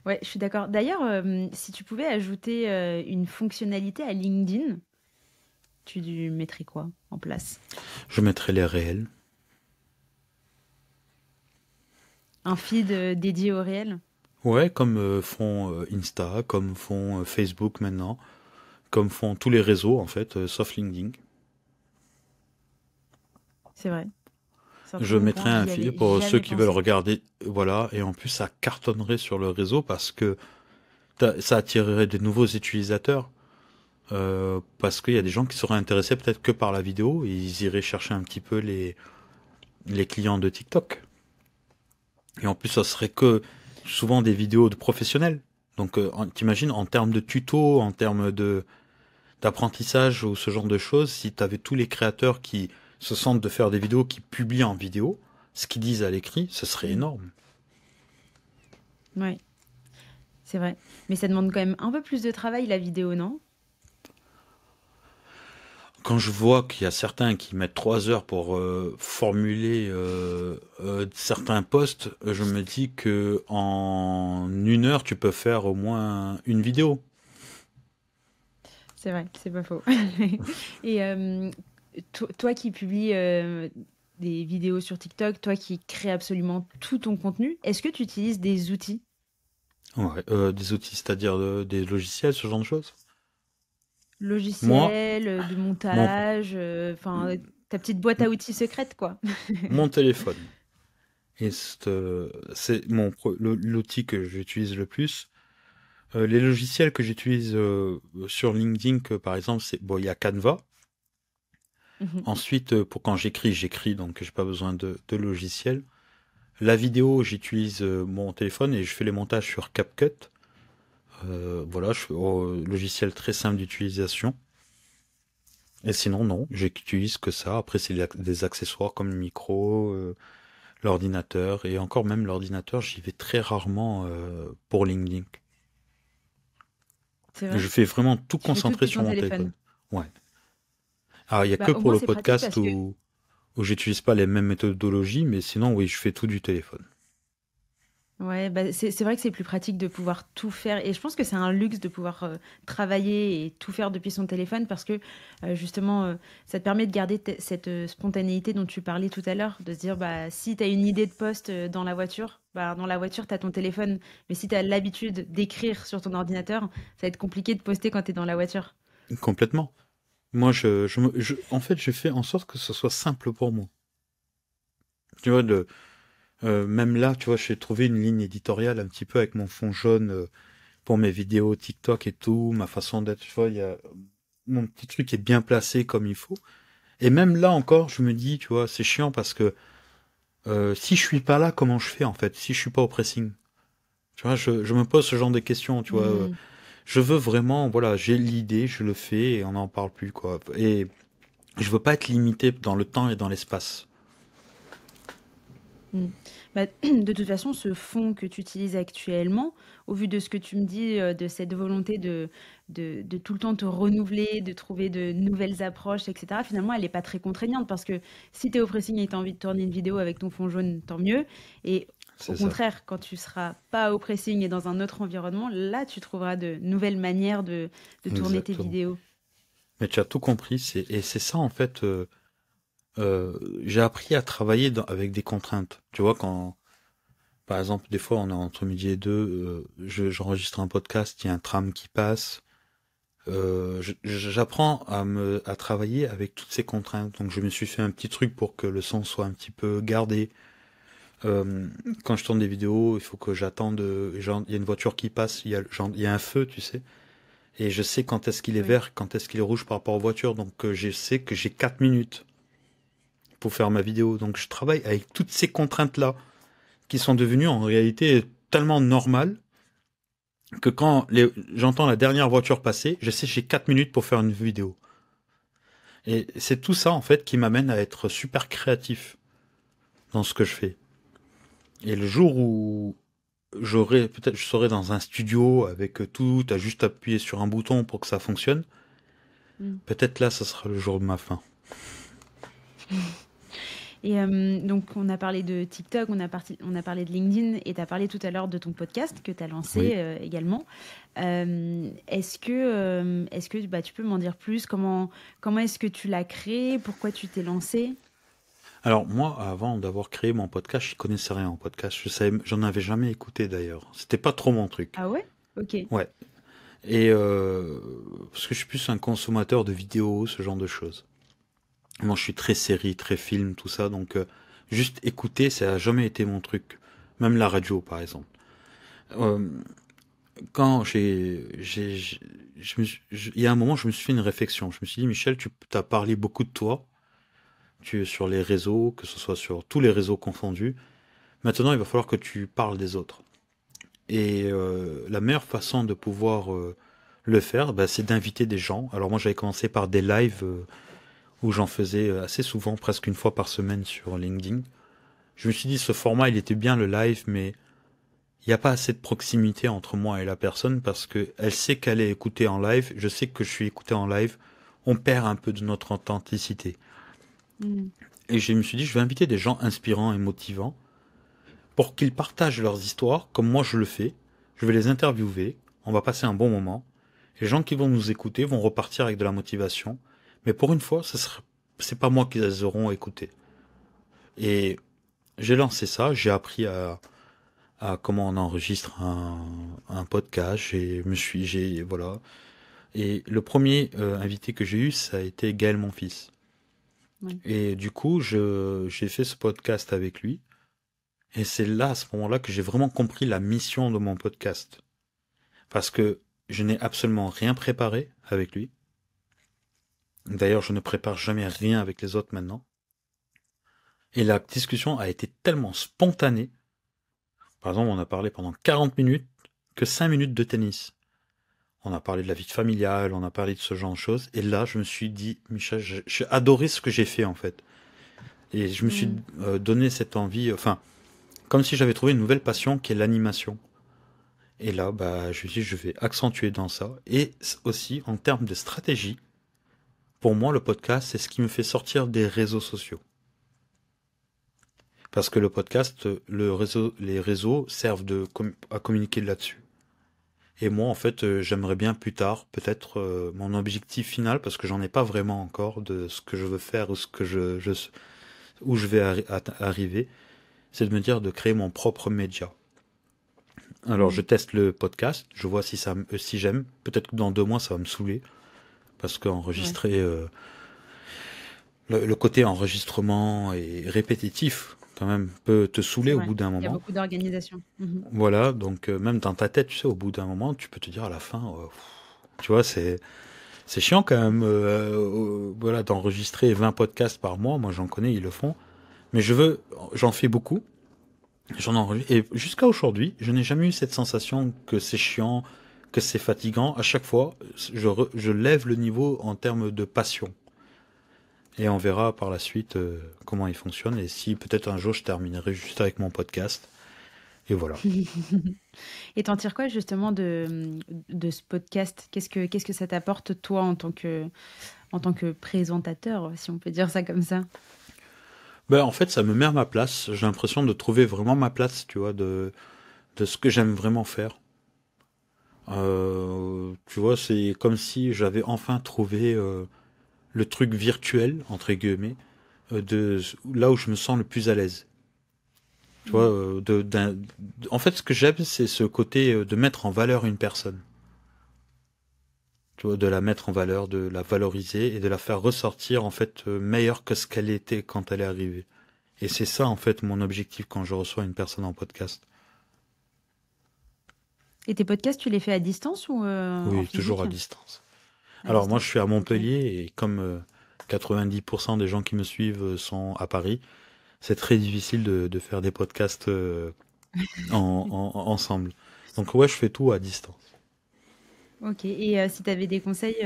Ouais, je suis d'accord. D'ailleurs, si tu pouvais ajouter une fonctionnalité à LinkedIn, tu mettrais quoi en place? Je mettrai les réels. Un feed dédié au réel? Ouais, comme font Insta, comme font Facebook maintenant, comme font tous les réseaux en fait, sauf LinkedIn. C'est vrai. C'est un très Je bon mettrai point. un J'y fil avais pour ceux jamais qui veulent pensé. regarder, voilà, et en plus ça cartonnerait sur le réseau parce que ça attirerait de nouveaux utilisateurs, parce qu'il y a des gens qui seraient intéressés peut-être que par la vidéo, et ils iraient chercher un petit peu les clients de TikTok. Et en plus ça serait que souvent des vidéos de professionnels. Donc t'imagines en termes de tuto, en termes de d'apprentissage ou ce genre de choses, si tu avais tous les créateurs qui se sentent de faire des vidéos, qui publient en vidéo, ce qu'ils disent à l'écrit, ce serait Mm. énorme. Ouais, c'est vrai. Mais ça demande quand même un peu plus de travail, la vidéo, non? Quand je vois qu'il y a certains qui mettent 3 heures pour formuler certains posts, je me dis que en 1 heure, tu peux faire au moins une vidéo. C'est vrai, c'est pas faux. Et toi qui publies des vidéos sur TikTok, toi qui crées absolument tout ton contenu, est-ce que tu utilises des outils? Ouais, des outils, c'est-à-dire des logiciels, ce genre de choses. Moi, Logiciels, de mon, montage, enfin ta petite boîte à outils secrète, quoi. mon téléphone. Et c'est l'outil que j'utilise le plus. Les logiciels que j'utilise sur LinkedIn, que, par exemple, c'est bon, il y a Canva. Mhm. Ensuite, pour quand j'écris, donc j'ai pas besoin de logiciel. La vidéo, j'utilise mon téléphone et je fais les montages sur CapCut. Voilà, logiciel très simple d'utilisation. Et sinon, non, j'utilise que ça. Après, c'est des accessoires comme le micro, l'ordinateur. Et encore même l'ordinateur, j'y vais très rarement pour LinkedIn. C'est vrai? Je fais vraiment tout Tu fais tout concentrer depuis sur ton mon téléphone. téléphone. Ouais. Alors, il y a que Bah, au pour moins, le c'est pratique podcast parce que où j'utilise pas les mêmes méthodologies, mais sinon, oui, je fais tout du téléphone. ouais, bah, c'est vrai que c'est plus pratique de pouvoir tout faire. Et je pense que c'est un luxe de pouvoir travailler et tout faire depuis son téléphone parce que justement, ça te permet de garder cette spontanéité dont tu parlais tout à l'heure, de se dire, bah, si tu as une idée de poste dans la voiture, bah, dans la voiture, tu as ton téléphone. Mais si tu as l'habitude d'écrire sur ton ordinateur, ça va être compliqué de poster quand tu es dans la voiture. Complètement. Moi, en fait, je fais en sorte que ce soit simple pour moi. Tu vois, même là, tu vois, j'ai trouvé une ligne éditoriale un petit peu avec mon fond jaune pour mes vidéos TikTok et tout, ma façon d'être. Tu vois, il y a mon petit truc est bien placé comme il faut. Et même là encore, je me dis, tu vois, c'est chiant parce que si je suis pas là, comment je fais en fait? Si je suis pas au pressing, tu vois, je me pose ce genre de questions. Tu vois, Hmm. je veux vraiment, voilà, j'ai l'idée, je le fais et on n'en parle plus quoi. Et je veux pas être limité dans le temps et dans l'espace. Mm. Bah, de toute façon, ce fond que tu utilises actuellement, au vu de ce que tu me dis, de cette volonté de tout le temps te renouveler, de trouver de nouvelles approches, etc., finalement, elle n'est pas très contraignante parce que si tu es au pressing et tu as envie de tourner une vidéo avec ton fond jaune, tant mieux. Et au C'est ça. contraire, quand tu seras pas au pressing et dans un autre environnement, là, tu trouveras de nouvelles manières de tourner tes Exactement. vidéos. Mais tu as tout compris, et c'est ça en fait. J'ai appris à travailler avec des contraintes. Tu vois, quand, par exemple, des fois on est entre midi et deux, j'enregistre un podcast, il y a un tram qui passe. J'apprends à travailler avec toutes ces contraintes. Donc je me suis fait un petit truc pour que le son soit un petit peu gardé. Euh, Quand je tourne des vidéos, il faut que j'attende. Genre, il y a une voiture qui passe, il y a un feu, tu sais. Et je sais quand est-ce qu'il est Oui. vert, quand est-ce qu'il est rouge par rapport aux voitures. Donc je sais que j'ai 4 minutes pour faire ma vidéo. Donc je travaille avec toutes ces contraintes-là qui sont devenues en réalité tellement normales que j'entends la dernière voiture passer, je sais que j'ai 4 minutes pour faire une vidéo. Et c'est tout ça en fait qui m'amène à être super créatif dans ce que je fais. Et le jour où peut-être je serai dans un studio avec tout, t'as juste appuyé sur un bouton pour que ça fonctionne, Mm. peut-être là ce sera le jour de ma fin. Et donc, on a parlé de TikTok, on a parlé de LinkedIn et tu as parlé tout à l'heure de ton podcast que tu as lancé Oui. également. Est-ce que bah, tu peux m'en dire plus? Comment est-ce que tu l'as créé? Pourquoi tu t'es lancé? Alors moi, avant d'avoir créé mon podcast, je connaissais rien en podcast. J'en avais jamais écouté d'ailleurs. C'était pas trop mon truc. Ah ouais? Ok. Ouais. Et parce que je suis plus un consommateur de vidéos, ce genre de choses. Moi, je suis très série, très film, tout ça. Donc, juste écouter, ça a jamais été mon truc. Même la radio, par exemple. Euh, Quand il y a un moment, je me suis fait une réflexion. Je me suis dit, Michel, tu t'as parlé beaucoup de toi. Tu es sur les réseaux, que ce soit sur tous les réseaux confondus. Maintenant, il va falloir que tu parles des autres. Et la meilleure façon de pouvoir le faire, bah, c'est d'inviter des gens. Alors moi, j'avais commencé par des lives où j'en faisais assez souvent, presque une fois par semaine sur LinkedIn. Je me suis dit, ce format, il était bien le live, mais il n'y a pas assez de proximité entre moi et la personne parce que elle sait qu'elle est écoutée en live, je sais que je suis écouté en live, on perd un peu de notre authenticité. Hmm. Et je me suis dit, je vais inviter des gens inspirants et motivants pour qu'ils partagent leurs histoires comme moi je le fais. Je vais les interviewer, on va passer un bon moment. Les gens qui vont nous écouter vont repartir avec de la motivation. Mais pour une fois, c'est pas moi qu'ils auront écouté. Et j'ai lancé ça, j'ai appris à comment on enregistre un podcast. Voilà. Et le premier invité que j'ai eu, ça a été Gaël, mon fils. Ouais. Et du coup, j'ai fait ce podcast avec lui. Et c'est là, à ce moment-là, que j'ai vraiment compris la mission de mon podcast. Parce que je n'ai absolument rien préparé avec lui. D'ailleurs, je ne prépare jamais rien avec les autres maintenant. Et la discussion a été tellement spontanée. Par exemple, on a parlé pendant 40 minutes que 5 minutes de tennis. On a parlé de la vie familiale, on a parlé de ce genre de choses. Et là, je me suis dit, Michel, j'ai adoré ce que j'ai fait en fait. Et je me suis Mm. donné cette envie, enfin, comme si j'avais trouvé une nouvelle passion qui est l'animation. Et là, bah, je me suis dit, je vais accentuer dans ça. Et aussi, en termes de stratégie, pour moi, le podcast, c'est ce qui me fait sortir des réseaux sociaux. Parce que le podcast, les réseaux servent à communiquer là-dessus. Et moi, en fait, j'aimerais bien plus tard, peut-être mon objectif final, parce que j'en ai pas vraiment encore de ce que je veux faire ou ce que où je vais arriver, c'est de me dire de créer mon propre média. Alors, je Mm. teste le podcast, je vois si j'aime. Peut-être que dans 2 mois, ça va me saouler, parce Ouais, qu'enregistrer, le côté enregistrement et répétitif, quand même, peut te c'est saouler au vrai. bout d'un Il y a moment. beaucoup d'organisation. Mhm. Voilà, donc même dans ta tête, tu sais, au bout d'un moment, tu peux te dire à la fin, tu vois, c'est chiant quand même, voilà, d'enregistrer 20 podcasts par mois. Moi, j'en connais, ils le font. Mais j'en fais beaucoup. J'en enregistre. Et jusqu'à aujourd'hui, je n'ai jamais eu cette sensation que c'est chiant, que c'est fatigant. À chaque fois, je lève le niveau en termes de passion. Et on verra par la suite comment il fonctionne. Et si peut-être un jour je terminerai juste avec mon podcast. Et voilà. Et t'en tires quoi justement de ce podcast? Qu'est-ce que ça t'apporte toi en tant que présentateur, si on peut dire ça comme ça? Ben, en fait, ça me met à ma place. J'ai l'impression de trouver vraiment ma place, tu vois, de ce que j'aime vraiment faire. Tu vois, c'est comme si j'avais enfin trouvé le truc virtuel, entre guillemets, là où je me sens le plus à l'aise. Tu vois, Mm. en fait, ce que j'aime, c'est ce côté de mettre en valeur une personne. Tu vois, de la mettre en valeur, de la valoriser et de la faire ressortir, en fait, meilleure que ce qu'elle était quand elle est arrivée. Et c'est ça, en fait, mon objectif quand je reçois une personne en podcast. Et tes podcasts, tu les fais à distance ou en Oui, toujours à physique? distance. À Alors, moi, je distance. suis à Ok. Montpellier et comme 90% des gens qui me suivent sont à Paris, c'est très difficile de faire des podcasts ensemble. Donc ouais, je fais tout à distance. Ok. Et si tu avais des conseils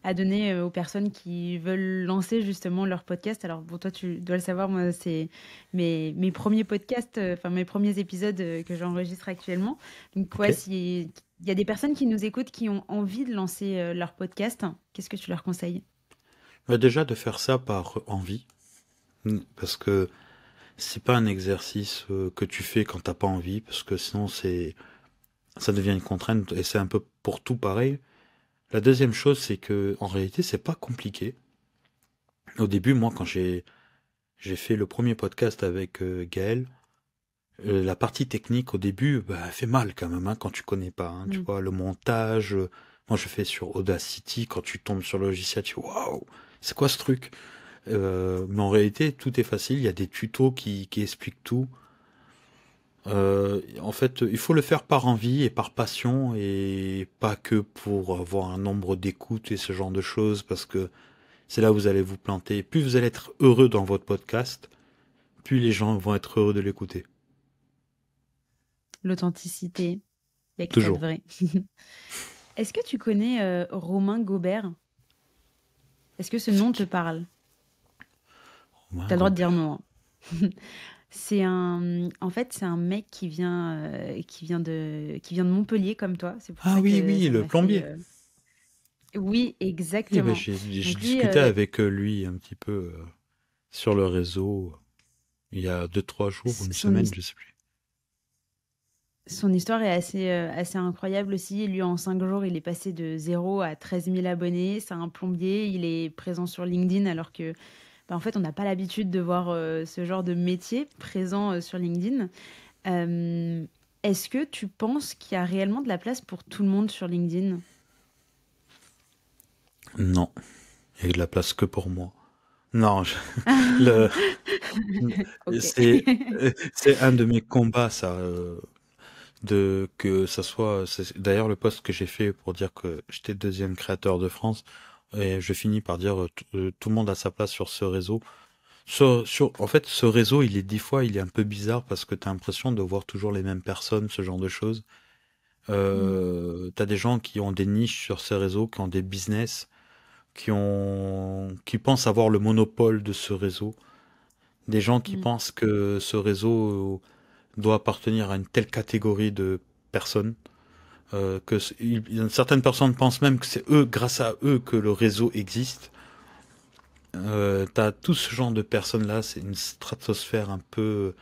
à donner aux personnes qui veulent lancer justement leur podcast, alors pour toi, tu dois le savoir, moi, c'est mes premiers podcasts, enfin mes premiers épisodes que j'enregistre actuellement. Donc, Ok. ouais, si il y a des personnes qui nous écoutent qui ont envie de lancer leur podcast, qu'est-ce que tu leur conseilles? Bah, déjà de faire ça par envie, parce que c'est pas un exercice que tu fais quand t'as pas envie, parce que sinon ça devient une contrainte et c'est un peu pour tout pareil. La deuxième chose, c'est que en réalité, c'est pas compliqué. Au début, moi, quand j'ai fait le premier podcast avec Gaël, la partie technique au début, bah, elle fait mal quand même, hein, quand tu connais pas, hein, tu Mm. vois, le montage. Moi, je fais sur Audacity. Quand tu tombes sur le logiciel, tu dis waouh, c'est quoi ce truc? Mais en réalité, tout est facile. Il y a des tutos qui expliquent tout. En fait, il faut le faire par envie et par passion et pas que pour avoir un nombre d'écoutes et ce genre de choses, parce que c'est là où vous allez vous planter. Plus vous allez être heureux dans votre podcast, plus les gens vont être heureux de l'écouter. L'authenticité, il n'y a que ça de Toujours. vrai. Est-ce que tu connais Romain Gobert? Est-ce que ce nom te parle? Romain T'as le droit de dire Gobert. non, hein. En fait, c'est un mec qui vient de Montpellier comme toi. C'est pour Ah ça oui, que oui, ça le m'a fait. plombier. Oui, Oui, ben exactement. j'ai Donc lui, discuté avec lui un petit peu sur le réseau il y a 2, 3 jours ou une son, semaine, his- je sais plus. son histoire est assez incroyable aussi. Lui, en 5 jours, il est passé de 0 à 13 000 abonnés. C'est un plombier. Il est présent sur LinkedIn alors que, bah, en fait, on n'a pas l'habitude de voir ce genre de métier présent sur LinkedIn. Euh, Est-ce que tu penses qu'il y a réellement de la place pour tout le monde sur LinkedIn? Non, il y a de la place que pour moi. Non, le, Ok. c'est, c'est un de mes combats, ça, de que ça soit. C'est d'ailleurs le post que j'ai fait pour dire que j'étais deuxième créateur de France, et je finis par dire tout le monde a sa place sur ce réseau. En fait, ce réseau, des fois, il est un peu bizarre parce que tu as l'impression de voir toujours les mêmes personnes, ce genre de choses. Mm. T'as des gens qui ont des niches sur ces réseaux, qui ont des business, qui pensent avoir le monopole de ce réseau. Des gens qui Mm. pensent que ce réseau doit appartenir à une telle catégorie de personnes. Certaines personnes pensent même que c'est eux, grâce à eux, que le réseau existe. T'as tout ce genre de personnes-là, c'est une stratosphère un peu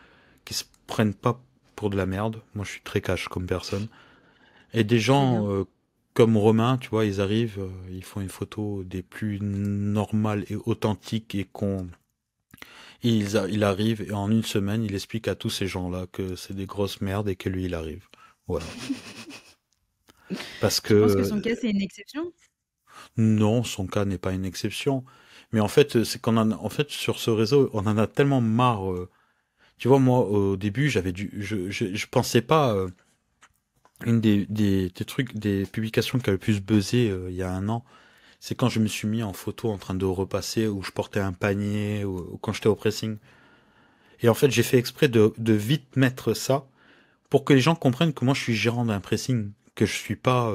qui se prennent pas pour de la merde. Moi, je suis très cash comme personne. Et des Très bien. gens comme Romain, tu vois, ils arrivent, ils font une photo des plus normales et authentiques et qu'on il arrive et en une semaine, il explique à tous ces gens-là que c'est des grosses merdes et que lui, il arrive. Voilà. Parce Tu penses que son que cas, c'est une exception? non, son cas n'est pas une exception. Mais en fait, c'est en fait, sur ce réseau, on en a tellement marre. Tu vois, moi, au début, je pensais pas, une des trucs, des publications qui a le plus buzzé, il y a un an, c'est quand je me suis mis en photo en train de repasser, où je portais un panier, ou quand j'étais au pressing. Et en fait, j'ai fait exprès de vite mettre ça, pour que les gens comprennent que moi, je suis gérant d'un pressing, que je suis pas,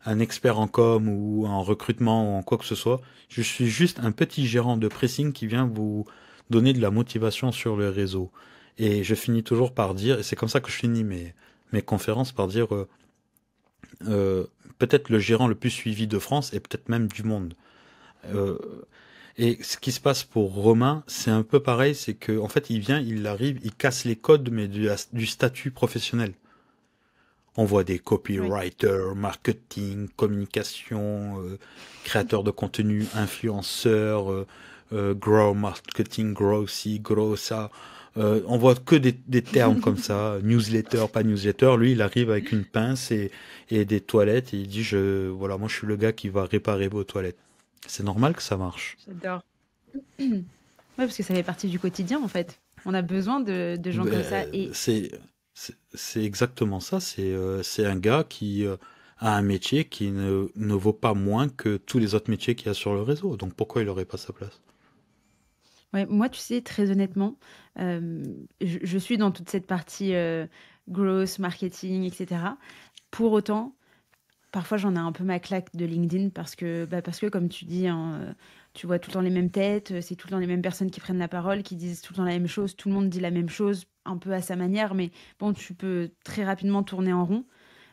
un expert en com ou en recrutement ou en quoi que ce soit. Je suis juste un petit gérant de pressing qui vient vous donner de la motivation sur le réseau. Et je finis toujours par dire, et c'est comme ça que je finis mes conférences, par dire euh, peut-être le gérant le plus suivi de France et peut-être même du monde. Euh, et ce qui se passe pour Romain, c'est un peu pareil, c'est que en fait il vient, il arrive, il casse les codes mais du statut professionnel. On voit des Oui. copywriters, marketing, communication, créateurs de contenu, influenceurs, grow marketing, grow ci, grow ça. On voit que des termes comme ça, newsletter, pas newsletter. Lui, il arrive avec une pince et des toilettes et il dit voilà, moi je suis le gars qui va réparer vos toilettes. C'est normal que ça marche. J'adore. Ouais, parce que ça fait partie du quotidien, en fait. On a besoin de gens comme ça. Ben, Et c'est exactement ça. C'est un gars qui a un métier qui ne vaut pas moins que tous les autres métiers qu'il y a sur le réseau. Donc pourquoi il aurait pas sa place? ouais, moi, tu sais, très honnêtement, je suis dans toute cette partie growth, marketing, etc. Pour autant, parfois, j'en ai un peu ma claque de LinkedIn parce que comme tu dis, hein, tu vois tout le temps les mêmes têtes, c'est tout le temps les mêmes personnes qui prennent la parole, qui disent tout le temps la même chose, tout le monde dit la même chose, un peu à sa manière, mais bon, tu peux très rapidement tourner en rond.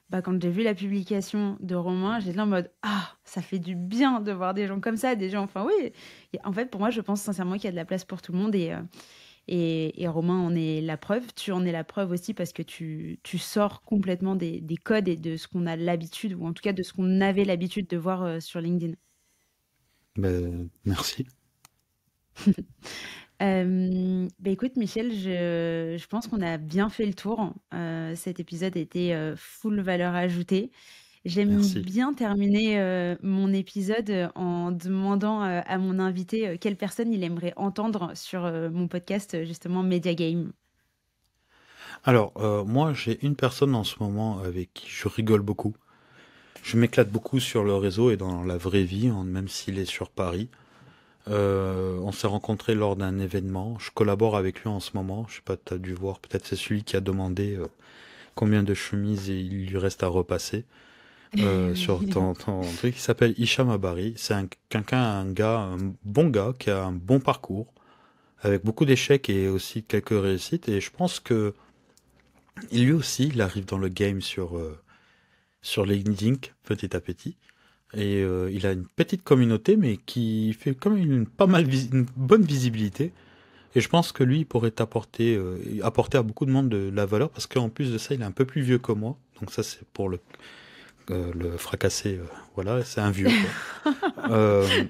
Bah, quand j'ai vu la publication de Romain, j'étais là en mode ah, ça fait du bien de voir des gens comme ça, des gens, enfin oui. En fait, pour moi, je pense sincèrement qu'il y a de la place pour tout le monde et Romain en est la preuve. Tu en es la preuve aussi parce que tu sors complètement des codes et de ce qu'on a l'habitude, ou en tout cas de ce qu'on avait l'habitude de voir sur LinkedIn. Ben, merci. Bah écoute, Michel, je pense qu'on a bien fait le tour. Cet épisode était full valeur ajoutée. J'aime Merci. bien terminer mon épisode en demandant à mon invité quelle personne il aimerait entendre sur mon podcast, justement Media Game. Alors, moi, j'ai une personne en ce moment avec qui je rigole beaucoup. Je m'éclate beaucoup sur le réseau et dans la vraie vie, même s'il est sur Paris. On s'est rencontrés lors d'un événement. Je collabore avec lui en ce moment. Je sais pas, t'as dû voir. Peut-être c'est celui qui a demandé combien de chemises il lui reste à repasser sur Oui. ton truc. Il s'appelle Hicham Abari. C'est un gars, un bon gars qui a un bon parcours avec beaucoup d'échecs et aussi quelques réussites. Et je pense que lui aussi, il arrive dans le game sur LinkedIn petit à petit. Et il a une petite communauté, mais qui fait quand même une bonne visibilité. Et je pense que lui, il pourrait apporter à beaucoup de monde de la valeur, parce qu'en plus de ça, il est un peu plus vieux que moi. Donc ça, c'est pour le fracasser. Voilà, c'est un vieux, quoi. Euh,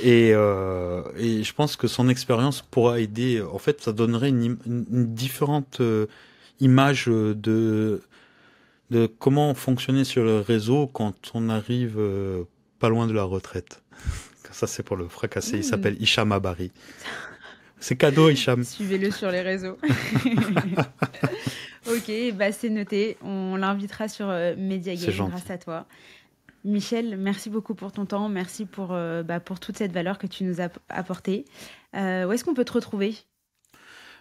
et je pense que son expérience pourra aider. En fait, ça donnerait une différente image de comment fonctionner sur le réseau quand on arrive pas loin de la retraite. Ça, c'est pour le fracasser. Il Hmm, s'appelle Hicham Abari. C'est cadeau, Hicham. suivez-le sur les réseaux. Ok, bah c'est noté. On l'invitera sur Media C'est Game gentil. grâce à toi. Michel, merci beaucoup pour ton temps, merci pour toute cette valeur que tu nous as apportée. Où est-ce qu'on peut te retrouver?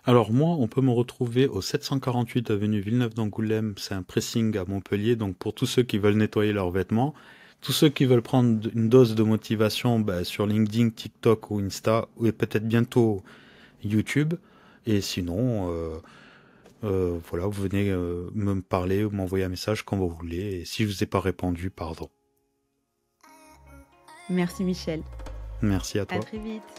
Alors moi, on peut me retrouver au 748 avenue Villeneuve-d'Angoulême, c'est un pressing à Montpellier, donc pour tous ceux qui veulent nettoyer leurs vêtements, tous ceux qui veulent prendre une dose de motivation sur LinkedIn, TikTok ou Insta, ou peut-être bientôt YouTube, et sinon, voilà, vous venez me parler ou m'envoyer un message quand vous voulez, et si je vous ai pas répondu, pardon. Merci Michel. Merci à À toi. très vite.